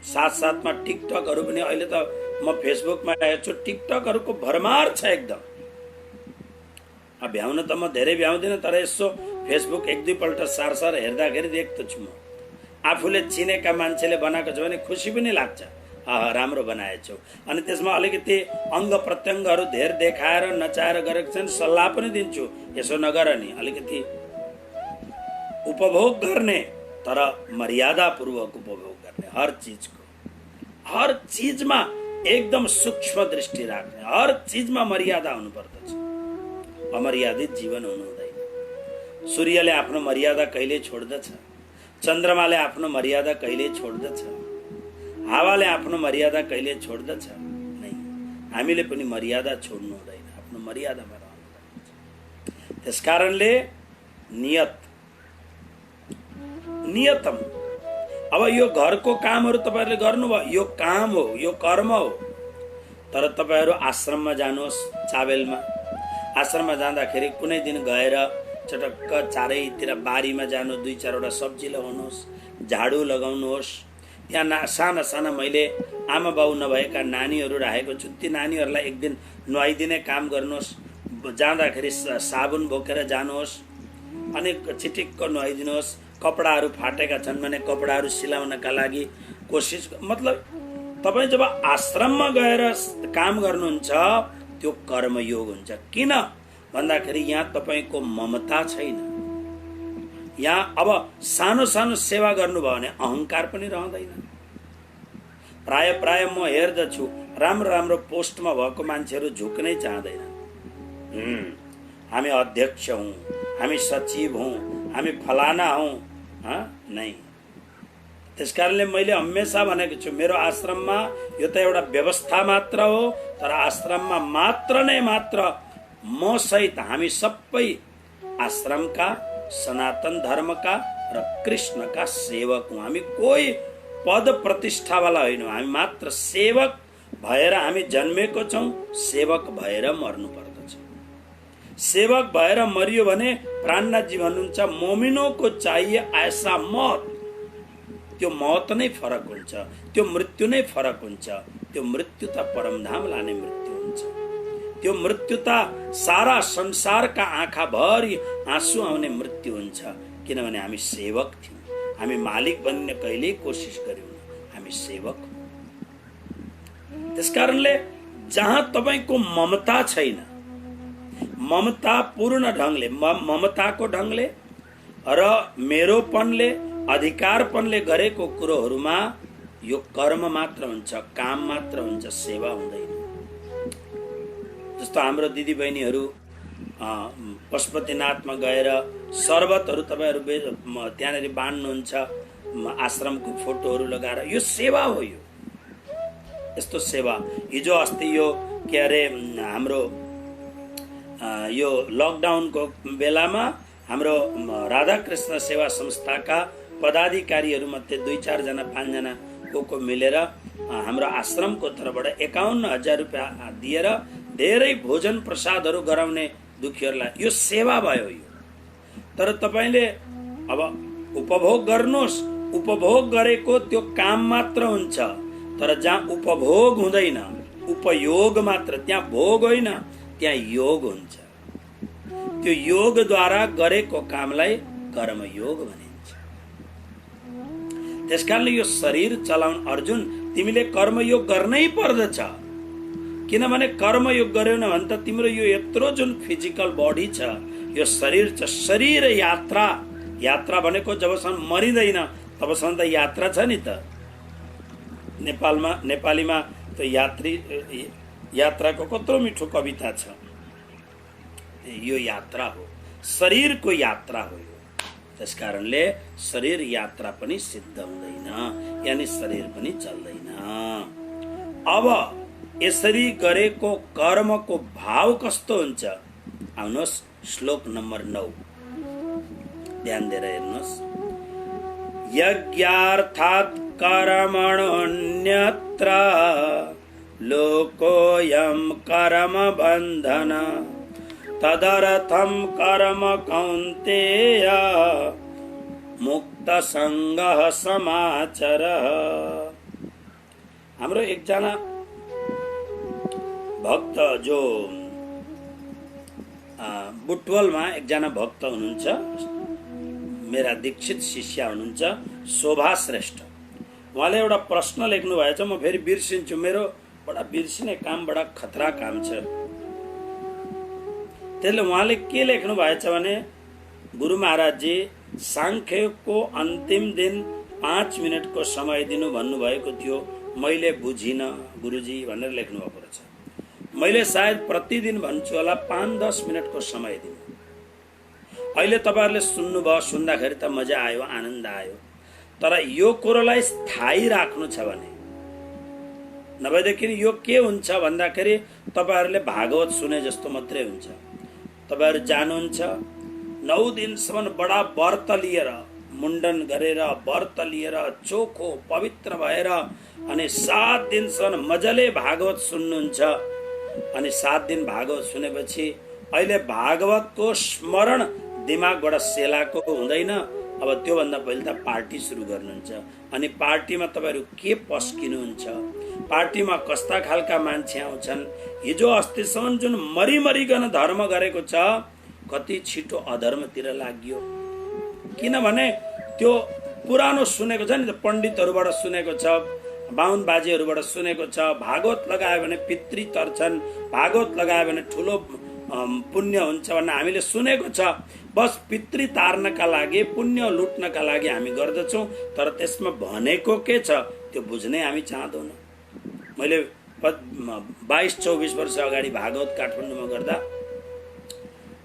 साथसाथमा टिकटकहरू पनि। अहिले त म फेसबुकमा हेर्छु, टिकटकहरूको भरमार छ एकदम। भ्याउन त म धेरै भ्याउँदिनँ, तर यसो फेसबुक 1-2 पल्ट सारसार हेर्दाखेरि देख्दछु म। आफूले चिनेका मान्छेले बनाएको छ भने खुसी पनि लाग्छ, राम्रो बनाएछौ। अनि त्यसमा अलिकति अङ्ग प्रत्यङ्गहरू धेर देखाएर नचाहेर गरेको छन्, सल्लाह पनि दिन्छु, यसो नगर नि, अलिकति उपभोग गर्ने, तर मर्यादापूर्वक उपभोग गर्ने। हर चिजमा एकदम सूक्ष्म दृष्टि राख्ने, हर चिजमा मर्यादा हुनुपर्दछ। अमर्यादित जीवन हुनु हुँदैन। सूर्यले आफ्नो मर्यादा कहिले छोड्दछ? चन्द्रमाले आफ्नो मर्यादा कहिले छोड्दछ? हावाले आफ्नो मर्यादा कहिले छोड्दछ? नै। हामीले पनि मर्यादा छोड्नु हुँदैन, आफ्नो मर्यादामा रहनुपर्छ। त्यसकारणले नियतम। अब यो घरको कामहरू तपाईहरुले गर्नुभयो, यो काम हो, यो कर्म हो। तर तपाईहरु आश्रममा जानुहोस्, चाबेलमा आश्रममा जाँदाखेरि कुनै दिन गएर चटक्क चारैतिर बारीमा जानु, 2-4 सब्जी लगाउनुहोस्, झाडु लगाउनुहोस्। त्यहाँ साना साना मैले आमा बाउ नभएका नानीहरू राखेको छु, ती नानीहरूलाई एक दिन नुहाइदिने काम गर्नुहोस्। जाँदाखेरि साबुन बोकेर जानुहोस् अनि चिटिक्क नुहाइदिनुहोस्। कपडाहरू फाटेका छन् भने कपडाहरू सिलाउनका लागि कोसिस, मतलब तपाईँ जब आश्रममा गएर काम गर्नुहुन्छ त्यो कर्मयोग हुन्छ। किन भन्दाखेरि यहाँ तपाईँको ममता छैन। यहाँ अब सानो सानो सेवा गर्नुभयो भने अहंकार पनि रहँदैन। प्राय प्राय म हेर्दछु राम्रो राम्रो पोस्टमा भएको मान्छेहरू झुक्नै चाहँदैन। हामी अध्यक्ष हौं, हामी सचिव हौं, हामी फलाना हौं, नै। त्यसकारणले मैले हमेशा भनेको छु, मेरो आश्रममा यो त एउटा व्यवस्था मात्र हो, तर आश्रममा मात्र नै मात्र म सहित हामी सबै आश्रमका, सनातन धर्मका र कृष्णका सेवक हौं। हामी कोही पद प्रतिष्ठावाला होइनौं, हामी मात्र सेवक भएर हामी जन्मेको छौं, सेवक भएर मर्नु पर्दछ। सेवक भएर मरियो भने प्राणनाथजी भन्नुहुन्छ, मोमिनों को चाहिए ऐसा मौत। त्यो मौत नै फरक हुन्छ, त्यो मृत्यु नै फरक हुन्छ। त्यो मृत्यु त परमधाम लाने मृत्यु हुन्छ। त्यो मृत्यु त सारा संसारका आँखा भरि आँसु आउने मृत्यु हुन्छ। किनभने हामी सेवक थियौं, हामी मालिक बन्ने कहिल्यै कोसिस गर्यौं, हामी सेवक। त्यसकारणले जहाँ तपाईको ममता छैन, ममता पूर्ण ढंगले, ममताको ढंगले र मेरोपनले, अधिकारपनले गरेको कुरोहरुमा यो कर्म मात्र हुन्छ, काम मात्र हुन्छ, सेवा हुँदैन। जस्तो हाम्रो दिदी बहिनीहरू पशुपतिनाथमा गएर शरबतहरू तपाईहरु त्यहाँनेरि बाँड्नुहुन्छ, आश्रमको फोटोहरू लगाएर, यो सेवा हो। यो यस्तो सेवा हिजो अस्ति यो के अरे हाम्रो यो लकडाउनको बेलामा हाम्रो राधाकृष्ण सेवा संस्थाका पदाधिकारीहरू मध्ये 2-4 जना 5 जना को मिलेर हाम्रो आश्रमको तर्फबाट 51,000 रुपैयाँ दिएर धेरै भोजन प्रसादहरू गराउने दुखीहरूलाई, यो सेवा भयो। यो तर तपाईले अब उपभोग गर्नुहोस्, उपभोग गरेको त्यो काम मात्र हुन्छ। तर जहाँ उपभोग हुँदैन, उपयोग मात्र, त्यहाँ भोग होइन, त्यहाँ योग हुन्छ। त्यो योगद्वारा गरेको कामलाई कर्मयोग भनिन्छ। त्यसकारणले यो शरीर चलाउन अर्जुन तिमीले कर्मयोग गर्नै पर्दछ। किनभने कर्मयोग गर्यौ न भने त तिम्रो यो यत्रो जुन फिजिकल बडी छ, यो शरीर छ, शरीर यात्रा, यात्रा भनेको जबसम्म मरिदैन तबसम्म त यात्रा छ नि त। नेपालीमा त यात्राको कत्रो मिठो कविता छ। यो यात्रा हो, शरीरको यात्रा हो यो। त्यसकारणले शरीर यात्रा पनि सिद्ध हुँदैन, यानी शरीर पनि चल्दैन। अब यसरी गरेको कर्मको भाव कस्तो हुन्छ? आउनुहोस् श्लोक नम्बर 9 ध्यान दिएर हेर्नुहोस्। यज्ञार्थात् कर्मण्यत्र लोकोऽयं कर्म बन्धन तदर्थं कर्म कौन्तेय मुक्त संगः समाचर। हाम्रो एकजना भक्त जो बुटवलमा एकजना भक्त हुनुहुन्छ, मेरा दीक्षित शिष्य हुनुहुन्छ शोभा श्रेष्ठ। उहाँले एउटा प्रश्न लेख्नु भएछ, म फेरि बिर्सिन्छु, मेरो बडा बिर्सिने काम, बडा खतरा काम छ। त्यसले उहाँले के लेख्नु भएछ भने, गुरु महाराजजी सांख्यको अन्तिम दिन 5 मिनटको समय दिनु भन्नुभएको थियो, मैले बुझिन गुरुजी भनेर लेख्नु भएको रहेछ। मैले सायद प्रतिदिन भन्छु होला 5-10 मिनटको समय दिनु। अहिले तपाईहरुले सुन्नुभयो, सुन्दाखेरि त मजा आयो, आनन्द आयो। तर यो कुरोलाई स्थायी राख्नु छ भने, नभएदेखि यो के हुन्छ भन्दाखेरि तपाईहरुले भागवत सुने जस्तो मात्रै हुन्छ। तपाईहरु जानुहुन्छ 9 दिनसम्म बडा व्रत लिएर मुण्डन गरेर व्रत लिएर चोखो पवित्र भएर अनि 7 दिनसम्म मजाले भागवत सुन्नुहुन्छ। अनि 7 दिन भागवत सुनेपछि अहिले भागवतको स्मरण दिमागबाट सेलाको हुँदैन। अब त्योभन्दा पहिले त पार्टी सुरु गर्नुहुन्छ। अनि पार्टीमा तपाईँहरू के पस्किनुहुन्छ, पार्टीमा कस्ता खालका मान्छे आउँछन्। हिजो अस्तिसम्म जुन मरिमरिकन धर्म गरेको छ कति छिटो अधर्मतिर लाग्यो। किनभने त्यो पुरानो सुनेको छ नि, त पण्डितहरूबाट सुनेको छ, बाहुन बाजेहरूबाट सुनेको छ। भागवत लगायो भने पितृ तर्छन्, भागवत लगायो भने ठुलो पुण्य हुन्छ भन्ने हामीले सुनेको छ। बस पितृ तार्नका लागि, पुण्य लुट्नका लागि हामी गर्दछौँ। तर त्यसमा भनेको के छ त्यो बुझ्नै हामी चाहँदैनौँ। मैले 22-24 वर्ष अगाडि भागवत काठमाडौँमा गर्दा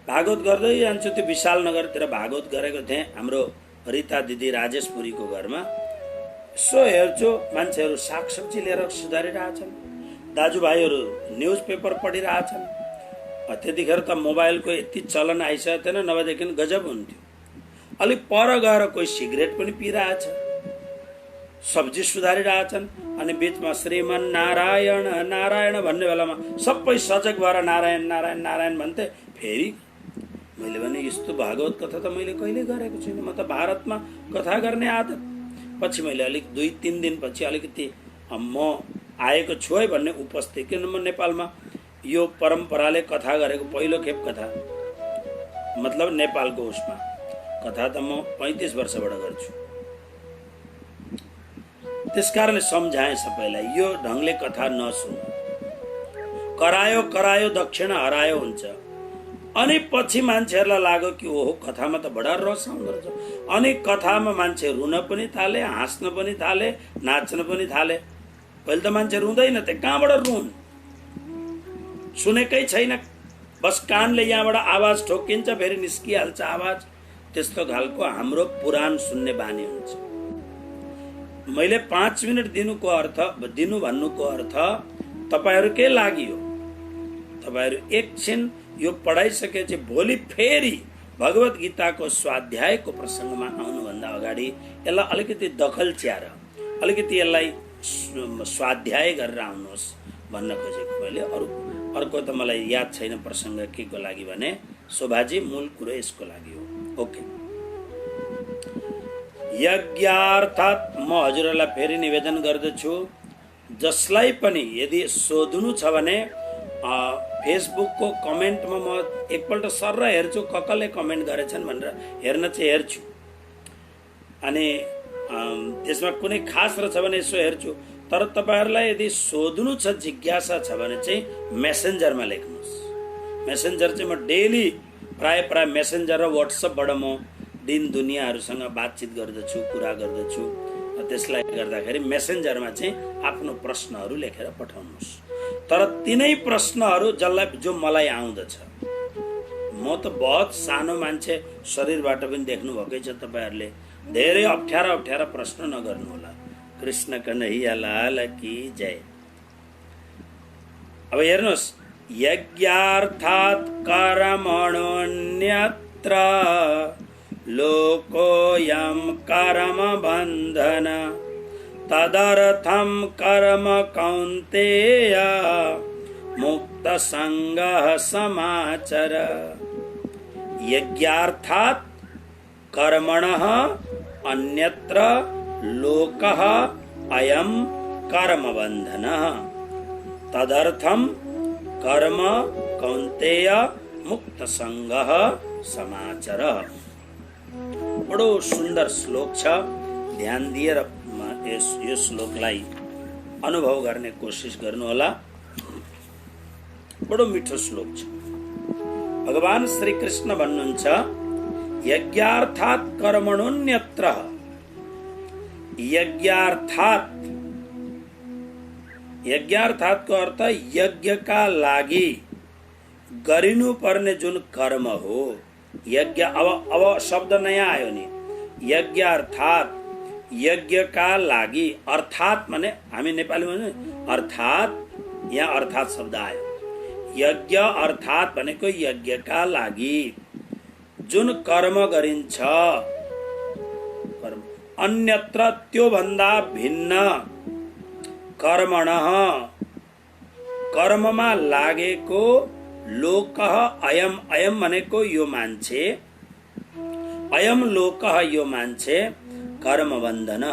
भागवत गर्दै जान्छु। त्यो विशाल नगरतिर भागवत गरेको थिएँ हाम्रो रिता दिदी राजेशपुरीको घरमा। यसो हेर्छु मान्छेहरू सागसब्जी लिएर सुधारिरहेछन्, दाजुभाइहरू न्युज पेपर पढिरहेछन्। त्यतिखेर त मोबाइलको यति चलन आइसकेको थिएन, नभएदेखि गजब हुन्थ्यो। अलिक पर गएर कोही सिगरेट पनि पिइरहेछ, सब्जी सुधारिरहेछन्। अनि बिचमा श्रीमन नारायण नारायण भन्ने बेलामा सबै सजग भएर नारायण नारायण नारायण भन्थे। फेरि मैले भने यस्तो भागवत कथा त मैले कहिले गरेको छुइनँ, म त भारतमा कथा गर्ने आदत। पछि मैले अलिक 2-3 दिनपछि अलिकति म आएको छु है भन्ने उपस्थित, किन म नेपालमा यो परम्पराले कथा गरेको पहिलो खेप कथा, मतलब नेपालको उसमा कथा त म 35 वर्षबाट गर्छु। त्यसकारणले सम्झाएँ सबैलाई यो ढङ्गले कथा नसुन, करायो करायो दक्षिणा हरायो हुन्छ। अनि पछि मान्छेहरूलाई लाग्यो कि ओहो कथामा त बडा रस आउँदो रहेछ। अनि कथामा मान्छे रुन पनि थाले, हाँस्न पनि थाले, नाच्न पनि थाले। पहिले त मान्छे रुँदैन, त्यो कहाँबाट रुन्, सुनेकै छैन। बस कानले यहाँबाट आवाज ठोकिन्छ, फेरि निस्किहाल्छ आवाज। त्यस्तो खालको हाम्रो पुराण सुन्ने बानी हुन्छ। मैले 5 मिनट दिनु भन्नुको अर्थ तपाईँहरूकै लागि हो। तपाईँहरू एकछिन यो पढाइसकेपछि भोलि फेरि भगवत गीताको स्वाध्यायको प्रसङ्गमा आउनुभन्दा अगाडि यसलाई अलिकति दखल च्याएर अलिकति यसलाई स्वाध्याय गरेर आउनुहोस् भन्न खोजेको मैले। अर्को त मलाई याद छैन प्रसङ्ग के को लागि भने, शोभाजी मूल कुरो यसको लागि हो। ओके, यज्ञार्थात् म हजुरहरूलाई फेरि निवेदन गर्दछु, जसलाई पनि यदि सोध्नु छ भने फेसबुकको कमेन्टमा म एकपल्ट सर हेर्छु कसले कमेन्ट गरेछन् भनेर हेर्न चाहिँ हेर्छु। अनि त्यसमा कुनै खास रहेछ भने यसो हेर्छु। तर तपाईँहरूलाई यदि सोध्नु छ, जिज्ञासा छ भने चाहिँ मेसेन्जरमा लेख्नुहोस्। मेसेन्जर चाहिँ म डेली प्राय मेसेन्जर र व्हाट्सएपबाट म दिन दुनियाँहरूसँग बातचित गर्दछु, कुरा गर्दछु। त्यसलाई गर्दाखेरि मेसेन्जरमा चाहिँ आफ्नो प्रश्नहरू लेखेर पठाउनुहोस्। तर तिनै प्रश्नहरू जो मलाई आउँदछ, म त बहुत सानो मान्छे, शरीरबाट पनि देख्नुभएकै छ तपाईँहरूले। धेरै अप्ठ्यारा प्रश्न नगर्नु होला। कृष्ण कन्हैया लाल की जय। अब हेर्नुहोस्, यज्ञार्थात् कर्मणोऽन्यत्र लोकोऽयं कर्म बन्धन तदर्थं कर्म कौन्तेय मुक्तसङ्गः समाचर। यज्ञार्थात् कर्मणः अन्यत्र लोकः अयं कर्म बन्धनः तदर्थं कर्म कौन्तेय मुक्तसङ्गः समाचर। बडो सुन्दर श्लोक छ, ध्यान दिएर यो श्लोकलाई अनुभव गर्ने कोसिस गर्नुहोला। बडो मिठो श्लोक छ। भगवान श्री कृष्ण भन्नुहुन्छ, यज्ञार्थात् कर्मणोऽन्यत्र। यज्ञार्थातको अर्थ यज्ञका लागि गरिनुपर्ने जुन कर्म हो। यज्ञ अब शब्द नयाँ आयो नि, यज्ञार्थात् यज्ञका लागि। अर्थात् माने हामी नेपालीमा अर्थात्, यहाँ अर्थात् शब्द आयो। यज्ञ अर्थात् भनेको यज्ञका लागि जुन कर्म गरिन्छ अन्यत्र त्यो भन्दा भिन्न कर्मणः कर्ममा लागेको लोकः अयम अयम भनेको यो मान्छे अयम लोकः यो मान्छे कर्म बन्धन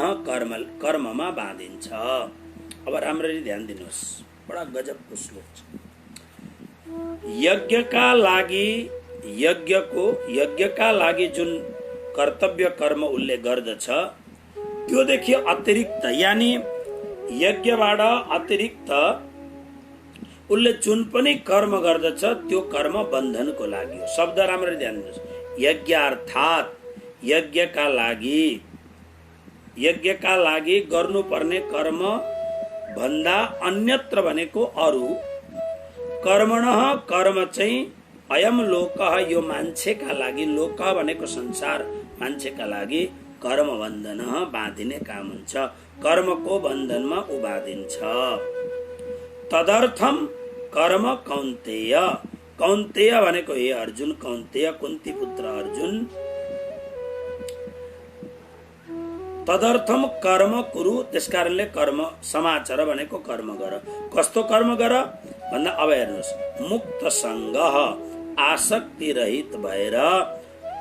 कर्ममा बाँधिन्छ। अब राम्ररी ध्यान दिनुहोस्, बडा गजबको श्लोक छ। यज्ञका लागि जुन कर्तव्य कर्म उसले गर्दछ त्योदेखि अतिरिक्त, यानी यज्ञबाट अतिरिक्त उसले जुन पनि कर्म गर्दछ त्यो कर्म बन्धनको लागि हो। शब्द राम्ररी ध्यान दिनुहोस्। यज्ञार्थात् यज्ञका लागि गर्नुपर्ने कर्म भन्दा अन्यत्र भनेको अरू कर्मणः कर्म चाहिँ अयम लोकः यो मान्छेका लागि, लोक भनेको संसार, मान्छेका लागि कर्म बन्धन बाँधिने काम हुन्छ, कर्मको बन्धनमा उ बाँधिन्छ। तदर्थम कर्म कौन्तेय, कौन्तेय भनेको हे अर्जुन, कौन्तेय कुन्ती पुत्र अर्जुन, तदर्थम कर्म कुरु, त्यसकारणले कर्म समाचार भनेको कर्म गर। कस्तो कर्म गर भन्दा अब हेर्नुहोस्, मुक्त संग आसक्ति रहित भएर,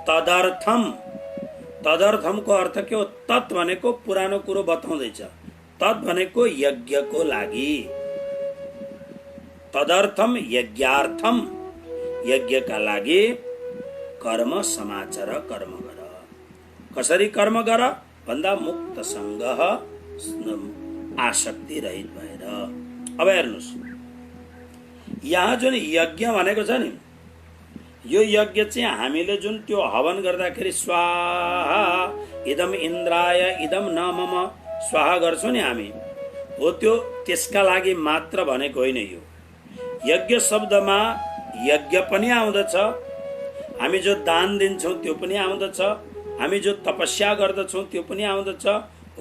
तदर्थम, तदर्थमको अर्थ के हो? तत् भनेको पुरानो कुरो बताउँदैछ, तत् भनेको यज्ञको लागि, तदर्थम यज्ञार्थम यज्ञका लागि कर्म समाचार कर्म गर। कसरी कर्म गर भन्दा मुक्त संग आसक्ति रहित भएर। अब हेर्नुहोस्, यहाँ जुन यज्ञ भनेको छ नि, यो यज्ञ चाहिँ हामीले जुन त्यो हवन गर्दाखेरि स्वाहा इदम इन्द्राय इदम न मम स्वाहा गर्छौँ नि हामी, हो त्यो त्यसका लागि मात्र भनेको होइन। यो यज्ञ शब्दमा यज्ञ पनि आउँदछ, हामी जो दान दिन्छौँ त्यो पनि आउँदछ, हामी जो तपस्या गर्दछौँ त्यो पनि आउँदछ,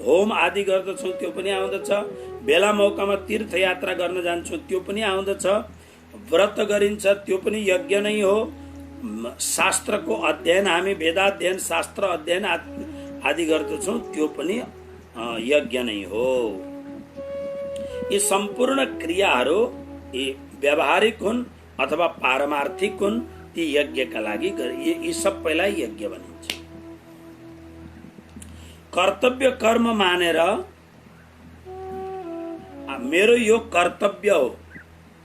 होम आदि गर्दछौँ त्यो पनि आउँदछ, बेला मौकामा तीर्थयात्रा गर्न जान्छौँ त्यो पनि आउँदछ, व्रत गरिन्छ त्यो पनि यज्ञ नै हो, शास्त्रको अध्ययन, हामी वेदाध्ययन शास्त्र अध्ययन आदि गर्दछौँ त्यो पनि यज्ञ नै हो। यी सम्पूर्ण क्रियाहरू यी व्यावहारिक हुन् अथवा पारमार्थिक हुन्, ती यज्ञका लागि यी सबैलाई यज्ञ भनिन्छ। कर्तव्य कर्म मानेर मेरो यो कर्तव्य हो,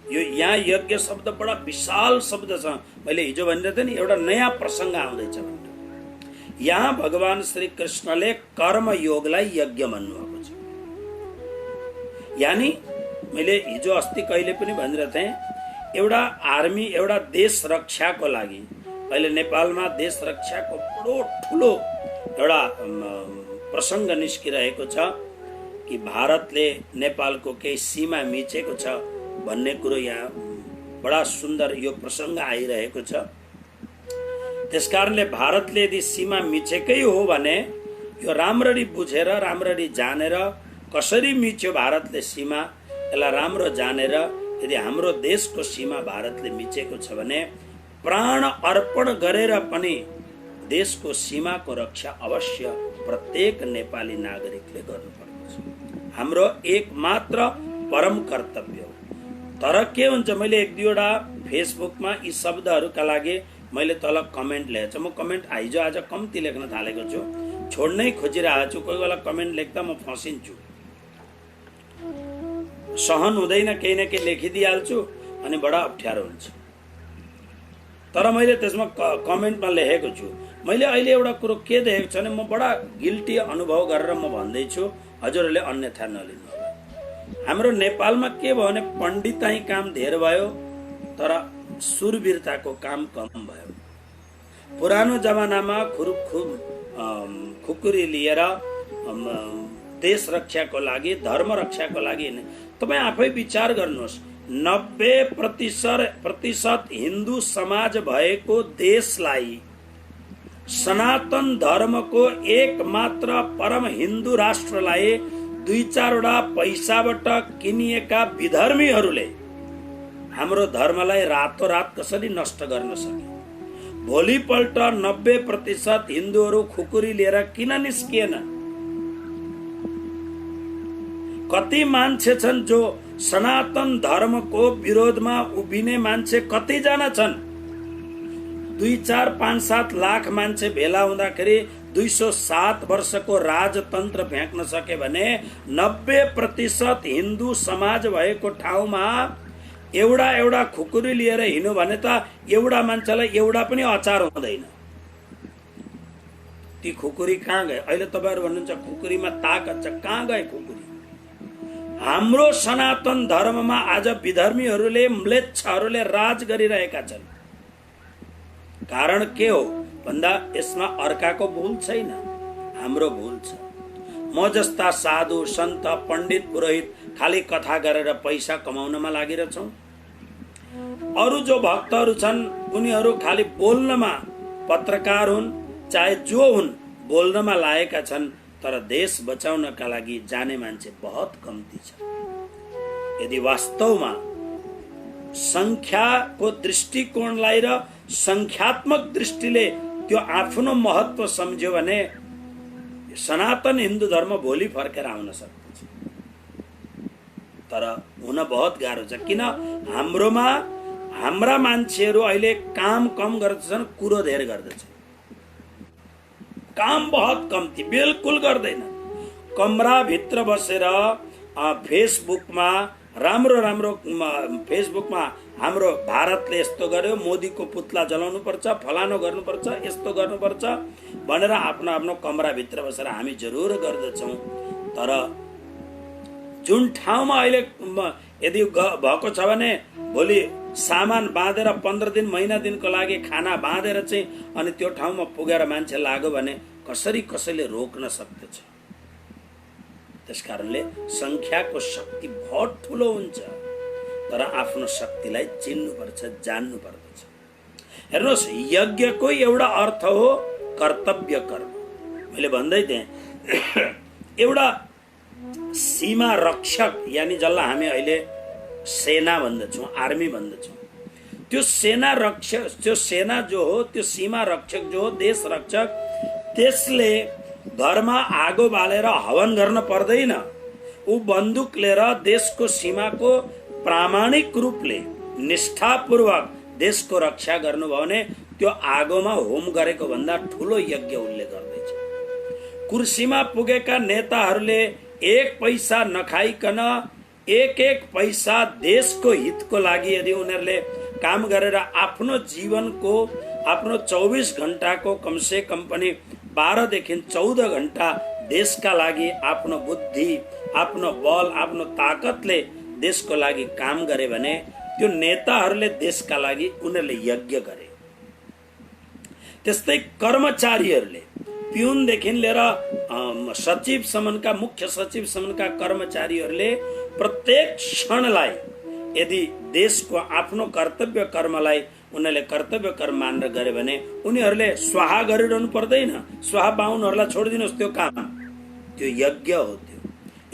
यो यहाँ यज्ञ शब्द बडा विशाल शब्द छ। मैले हिजो भनिरहेको थिएँ नि, एउटा नयाँ प्रसङ्ग आउँदैछ भनेर। यहाँ भगवान श्री कृष्णले कर्म योगलाई यज्ञ भन्नुभएको छ। यानी मैले हिजो अस्ति कहिले पनि भनिरहेको थिएँ, एउटा आर्मी, एउटा देश रक्षाको लागि, अहिले नेपालमा देश रक्षाको बडो ठुलो एउटा प्रसङ्ग निस्किरहेको छ कि भारतले नेपालको केही सीमा मिचेको छ भन्ने कुरो यहाँ बडा सुन्दर यो प्रसङ्ग आइरहेको छ। त्यसकारणले भारतले यदि सीमा मिचेकै हो भने यो राम्ररी बुझेर, राम्ररी जानेर, कसरी मिच्यो भारतले सीमा, यसलाई राम्रो जानेर, यदि हाम्रो देशको सीमा भारतले मिचेको छ भने प्राण अर्पण गरेर पनि देशको सीमाको रक्षा अवश्य प्रत्येक नेपाली नागरिकले गर्नुपर्दछ। हाम्रो एकमात्र परम कर्तव्य हो। तर के हुन्छ, मैले एक दुईवटा फेसबुकमा यी शब्दहरूका लागि मैले तल कमेन्ट लेखेको छु। म कमेन्ट हिजो आज कम्ती लेख्न थालेको छु, छोड्नै खोजिरहेको छु। कोही बेला कमेन्ट लेख्दा म फसिन्छु, सहन हुँदैन, केही न केही लेखिदिइहाल्छु अनि बडा अप्ठ्यारो हुन्छ। तर मैले त्यसमा कमेन्टमा लेखेको छु, मैले अहिले एउटा कुरो के देखेको छ भने म बडा गिल्टी अनुभव गरेर म भन्दैछु, हजुरहरूले अन्यथा नलिनु होला। हाम्रो नेपालमा के भयो भने पण्डिताई काम धेर भयो तर सुरवीरताको काम कम भयो। पुरानो जमानामा खुकुरी लिएर देश रक्षाको लागि, धर्म रक्षाको लागि, तपाईँ आफै विचार गर्नुहोस्, 90% हिन्दू समाज भएको देशलाई सनातन धर्मको एकमात्र परम हिन्दू राष्ट्रलाई 2-4वटा पैसाबाट किनिएका विधर्मीहरूले हाम्रो धर्मलाई रातोरात कसरी नष्ट गर्न सके। भोलिपल्ट 90% हिन्दूहरू खुकुरी लिएर किन निस्किएन कति मान्छे छन् जो सनातन धर्मको विरोधमा उभिने मान्छे कतिजना छन्? 2, 4, 5, 7 लाख मान्छे भेला हुँदाखेरि 207 वर्षको राजतन्त्र फ्याँक्न सके भने 90% हिन्दू समाज भएको ठाउँमा एउटा खुकुरी लिएर हिँड्नु भने त एउटा मान्छेलाई एउटा पनि अचार हुँदैन। ती खुकुरी कहाँ गए? अहिले तपाईहरु भन्नुहुन्छ खुकुरीमा ताकत छ, कहाँ गए खुकुरी? हाम्रो सनातन धर्ममा आज विधर्मीहरूले, म्लेच्छहरूले राज गरिरहेका छन्। कारण के हो भन्दा यसमा अर्काको भूल छैन, हाम्रो भूल छ। म जस्ता साधु सन्त पण्डित पुरोहित खाली कथा गरेर पैसा कमाउनमा लागिरहेछौं। अरु जो भक्तहरू छन् उनीहरू खाली बोल्नमा, पत्रकार हुन् चाहे जो हुन्, बोल्नमा लागेका छन्, तर देश बचाउनका लागि जाने मान्छे बहुत कम्ती छ। यदि वास्तवमा संख्याको दृष्टिकोणलाई र संख्यात्मक दृष्टिले त्यो आफ्नो महत्व सम्झ्यो भने सनातन हिन्दू धर्म भोलि फर्केर आउन सक्छ। तर हुन बहुत गाह्रो छ। किन? हाम्रा मान्छेहरू अहिले काम कम गर्दछन्, कुरो धेरै गर्दछन्। काम बहुत कम्ती, बिल्कुल गर्दैन। कमरा भित्र बसेर फेसबुकमा राम्रो फेसबुकमा हाम्रो भारतले यस्तो गर्यो, मोदीको पुतला जलाउनु पर्छ, फलानो गर्नुपर्छ, यस्तो गर्नुपर्छ भनेर आफ्नो कमरा भित्र बसेर हामी जरुर गर्दछौं। तर जुन ठाउँमा अहिले यदि भएको छ भने भोलि सामान बाँधेर 15 दिन महिना दिनको लागि खाना बाँधेर चाहिँ अनि त्यो ठाउँमा पुगेर मान्छे लाग्यो भने कसैले रोक्न सक्दछ। त्यसकारणले संख्याको शक्ति बहुत ठुलो हुन्छ, तर आफ्नो शक्तिलाई चिन्नुपर्छ, जान्नु पर्दछ। हेर्नुहोस्, यज्ञको एउटा अर्थ हो कर्तव्य कर्म। मैले भन्दै थिएँ एउटा सीमा रक्षक, यानी जसलाई हामी अहिले सेना भन्दछौँ, आर्मी भन्दछौँ, त्यो सेना रक्षक, त्यो सेना जो हो, त्यो सीमा रक्षक जो हो, देश रक्षक, त्यसले घरमा आगो बालेर हवन गर्न पर्दैन। ऊ बन्दुक लिएर देशको सीमाको प्रामाणिक रूपले निष्ठापूर्वक देशको रक्षा गर्नुभयो भने त्यो आगोमा होम गरेको भन्दा ठुलो यज्ञ उनले गर्दैछ। कुर्सीमा पुगेका नेताहरूले एक पैसा नखाइकन एक पैसा देशको हितको लागि यदि उनीहरूले काम गरेर आफ्नो जीवनको, आफ्नो 24 घण्टाको कमसे कम पनि 12 देखि 14 घण्टा देशका लागि आफ्नो बुद्धि, आफ्नो बल, आफ्नो ताकतले देशको लागि काम गरे भने त्यो नेताहरूले देशका लागि उनीहरूले यज्ञ गरे। त्यस्तै कर्मचारीहरूले पिउनदेखि लिएर सचिवसम्मका, मुख्य सचिवसम्मका कर्मचारीहरूले प्रत्येक क्षणलाई यदि देशको आफ्नो कर्तव्य कर्मलाई उनीहरूले कर्तव्य कर्म मानेर गरे भने उनीहरूले स्वाहा गरिरहनु पर्दैन। स्वाहा बाहुनहरूलाई छोडिदिनुहोस्, त्यो काम, त्यो यज्ञ हो। त्यो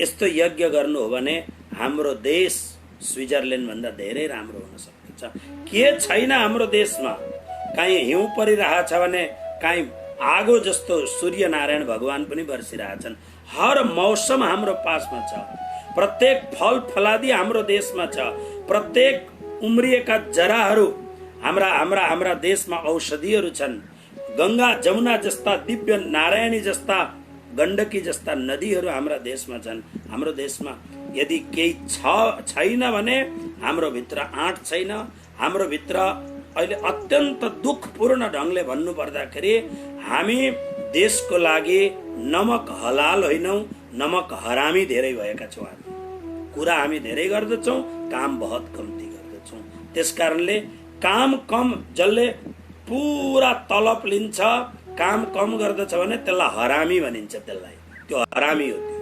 यस्तो यज्ञ गर्नु हो भने हाम्रो देश स्विजरल्यान्ड भन्दा धेरै राम्रो हुन सक्छ। के छैन हाम्रो देशमा? कहीँ हिउँ परिरहेछ भने कहीँ आगो जस्तो सूर्य नारायण भगवान पनि बर्सिरहेछन्। हर मौसम हाम्रो पासमा छ। प्रत्येक फल फलादी हाम्रो देशमा छ। प्रत्येक उम्रिएका जराहरू हाम्रा देशमा औषधिहरू छन्। गंगा जमुना जस्ता, दिव्य नारायणी जस्ता, गण्डकी जस्ता नदीहरू हाम्रा देशमा छन्। हाम्रो देशमा यदि केही छैन भने हाम्रो भित्र आँट छैन। हाम्रो भित्र अहिले अत्यन्त दुःखपूर्ण ढंगले भन्नु पर्दाखेरि हामी देशको लागि नमक हलाल होइनौं, नमक हरामी धेरै भएका छौं। कुरा हामी धेरै गर्दछौं, काम बहुत कम्ती गर्दछौं। त्यसकारणले काम कम, जसले पूरा तलब लिन्छ, काम कम गर्दछ भने त्यसलाई हरामी भनिन्छ। त्यसलाई त्यो हरामी हो। त्यो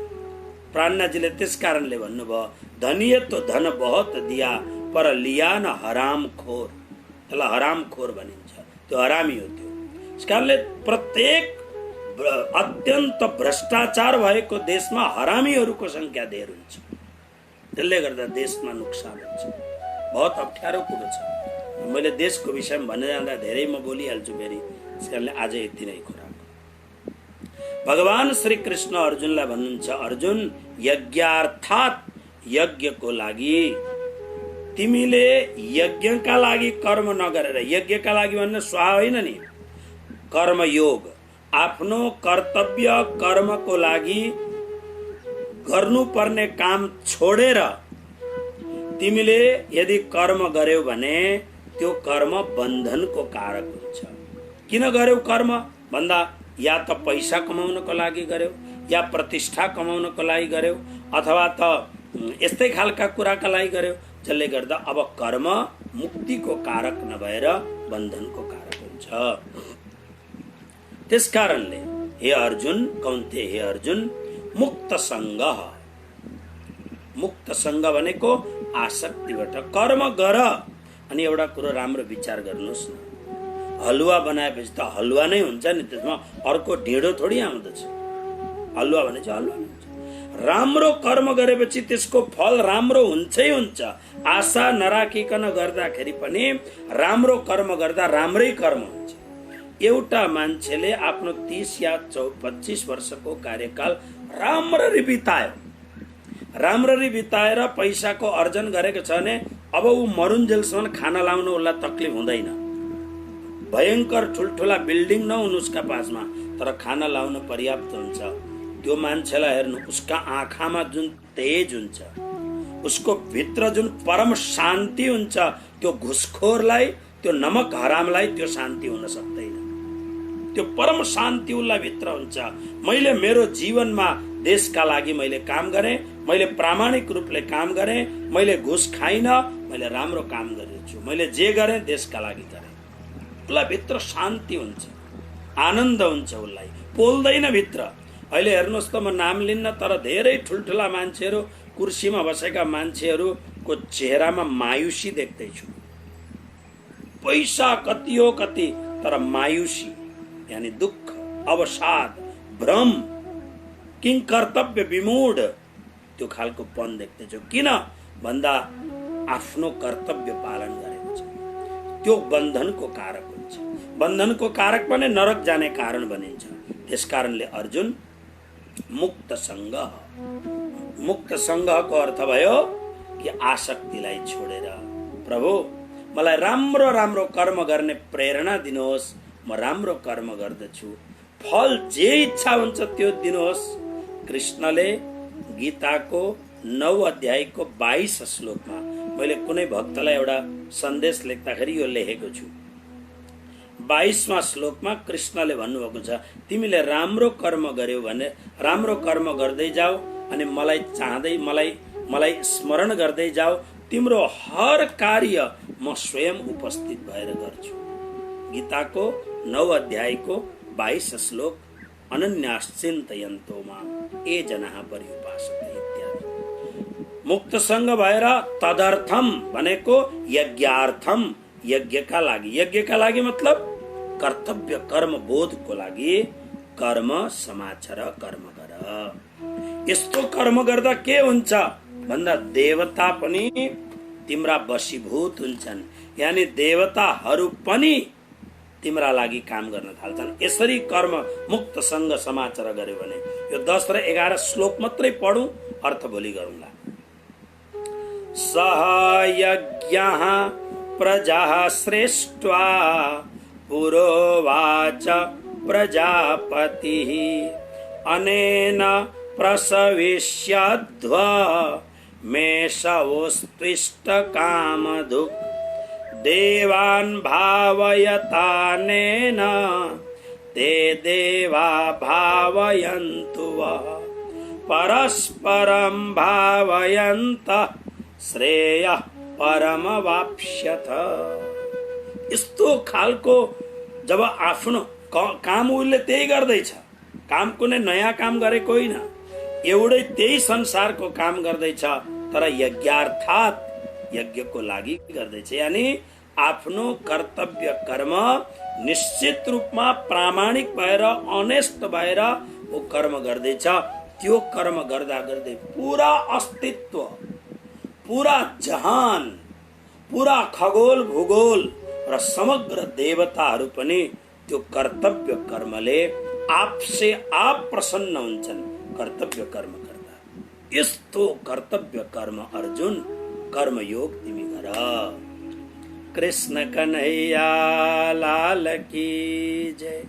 प्राणनाजीले त्यस कारणले भन्नुभयो, धनिये तो धन बहुत दिया पर लिया न हराम खोर। त्यसलाई हराम खोर भनिन्छ, त्यो हरामी हो। त्यो यसकारणले प्रत्येक अत्यन्त भ्रष्टाचार भएको देशमा हरामीहरूको संख्या धेरै हुन्छ। त्यसले गर्दा देशमा नोक्सान हुन्छ। बहुत अप्ठ्यारो कुरो छ। मैले देशको विषयमा भन्दै जाँदा धेरै म बोलिहाल्छु फेरि, त्यसकारणले आज यति नै कुरा। भगवान श्री कृष्ण अर्जुनलाई भन्नुहुन्छ, अर्जुन यज्ञार्थात् यज्ञको लागि तिमीले यज्ञका लागि कर्म नगरेर, यज्ञका लागि भन्ने स्वाहा होइन नि, कर्मयोग आफ्नो कर्तव्य कर्मको लागि गर्नुपर्ने काम छोडेर तिमीले यदि कर्म गर्यौ भने त्यो कर्म बन्धनको कारक हुन्छ। किन गर्यौ कर्म भन्दा या त पैसा कमाउनको लागि गर्यौ, या प्रतिष्ठा कमाउनको लागि गर्यौ, अथवा त यस्तै खालका कुराका लागि गर्यौ, जसले गर्दा अब कर्म मुक्तिको कारक नभएर बन्धनको कारक हुन्छ। त्यसकारणले हे अर्जुन, कौन्ते हे अर्जुन, मुक्त संग भनेको आसक्तिबाट कर्म गर। अनि एउटा कुरो राम्रो विचार गर्नुहोस् न, हलुवा बनाएपछि त हलुवा नै हुन्छ नि, त्यसमा अर्को ढिँडो थोडी आउँदछ। हलुवा भने चाहिँ हलुवा हुन्छ। राम्रो कर्म गरेपछि त्यसको फल राम्रो हुन्छै हुन्छ। आशा नराखिकन गर्दाखेरि पनि राम्रो कर्म गर्दा राम्रै कर्म हुन्छ। एउटा मान्छेले आफ्नो 30 या 25 वर्षको कार्यकाल राम्ररी बिताएर पैसाको अर्जन गरेको छ भने अब ऊ मरुन्जेलसम्म खाना लाउन उसलाई तकलिफ हुँदैन। भयंकर ठुल्ठुला बिल्डिङ नहुन् उसका पासमा, तर खाना लाउन पर्याप्त हुन्छ। त्यो मान्छेलाई हेर्नु, उसका आँखामा जुन तेज हुन्छ, उसको भित्र जुन परम शान्ति हुन्छ, त्यो घुसखोरलाई, त्यो नमक हरामलाई त्यो शान्ति हुन सक्दैन। त्यो परम शान्ति उसलाई भित्र हुन्छ। मैले मेरो जीवनमा देशका लागि मैले काम गरेँ, मैले प्रामाणिक रूपले काम गरेँ, मैले घुस खाइनँ, मैले राम्रो काम गरेछु, मैले जे गरेँ देशका लागि गरेँ। उसलाई भित्र शान्ति हुन्छ, आनन्द हुन्छ, उसलाई पोल्दैन भित्र। अहिले हेर्नुहोस् त, म नाम लिन्न, तर धेरै ठुल्ठुला मान्छेहरू, कुर्सीमा बसेका मान्छेहरूको चेहरामा मायुसी देख्दैछु। पैसा कति हो कति, तर मायुसी यानी दुःख, अवसाद, भ्रम, किङ कर्तव्य विमूढ, त्यो खालको पन देख्दैछु। किन भन्दा आफ्नो कर्तव्य पालन गरेको छ। त्यो बन्धनको कारक हुन्छ। बन्धनको कारक पनि नरक जाने कारण बनिन्छ। त्यसकारणले अर्जुन मुक्त संघको अर्थ भयो कि आसक्तिलाई छोडेर, प्रभु मलाई राम्रो राम्रो कर्म गर्ने प्रेरणा दिनुहोस्, म राम्रो कर्म गर्दछु, फल जे इच्छा हुन्छ त्यो दिनुहोस्। कृष्णले गीताको 9 अध्यायको 22 श्लोकमा, मैले कुनै भक्तलाई एउटा सन्देश लेख्दाखेरि यो लेखेको छु। 22वां श्लोकमा कृष्णले भन्नुभएको छ, तिमीले राम्रो कर्म गर्यौ भने, राम्रो कर्म गर्दै जाऊ अनि मलाई चाहँदै, मलाई स्मरण गर्दै जाऊ, तिम्रो हर कार्य म स्वयं उपस्थित भएर गर्छु। गीताको 9 अध्यायको 22 श्लोक, अनन्याश्चिन्तयन्तो माम् ये जनाः पर्युपासते इत्यादि। मुक्त संग भएर तदर्थम भनेको यज्ञार्थम, यज्ञका लागि मतलब कर्तव्य कर्म बोधको लागि कर्म समाचार कर्म गर। यस्तो कर्म गर्दा के हुन्छ भन्दा देवता पनि तिम्रा वशीभूत हुन्छन्, यानी देवताहरू पनि तिम्रा लागि काम गर्न थाल्छन्। यसरी कर्म मुक्त संग समाचार गर्यो भने यो 10 र 11 श्लोक मात्रै पढौं, अर्थ भोलि गरौँला। सह यज्ञः प्रजाः श्रेष्ठा पुरोवाच प्रजापतिः अनेन प्रसविष्यध्व मेषवोस्त्विष्ट कामधुक् देवान् भावयतानेन ते देवा भावयन्तु वः परस्परं भावयन्तः श्रेयः परमवाप्स्यथ। यस्तो खालको जब आफ्नो काम उसले त्यही गर्दैछ, काम कुनै नयाँ काम गरेको होइन, एउटै त्यही संसारको काम गर्दैछ, तर यज्ञार्थात् यज्ञको लागि गर्दैछ। यानी आफ्नो कर्तव्य कर्म निश्चित रूपमा प्रामाणिक भएर, अनेस्ट भएर वो कर्म गर्दैछ। त्यो कर्म गर्दा गर्दै पूरा अस्तित्व, पूरा जहान, पूरा खगोल भूगोल र समग्र देवताहरू पनि त्यो कर्तव्य कर्मले आपसे आप प्रसन्न हुन्छन् कर्तव्य कर्म गर्दा। यस्तो कर्तव्य कर्म अर्जुन कर्मयोग तिमी गर। कृष्ण कन्हैया लाल की जय।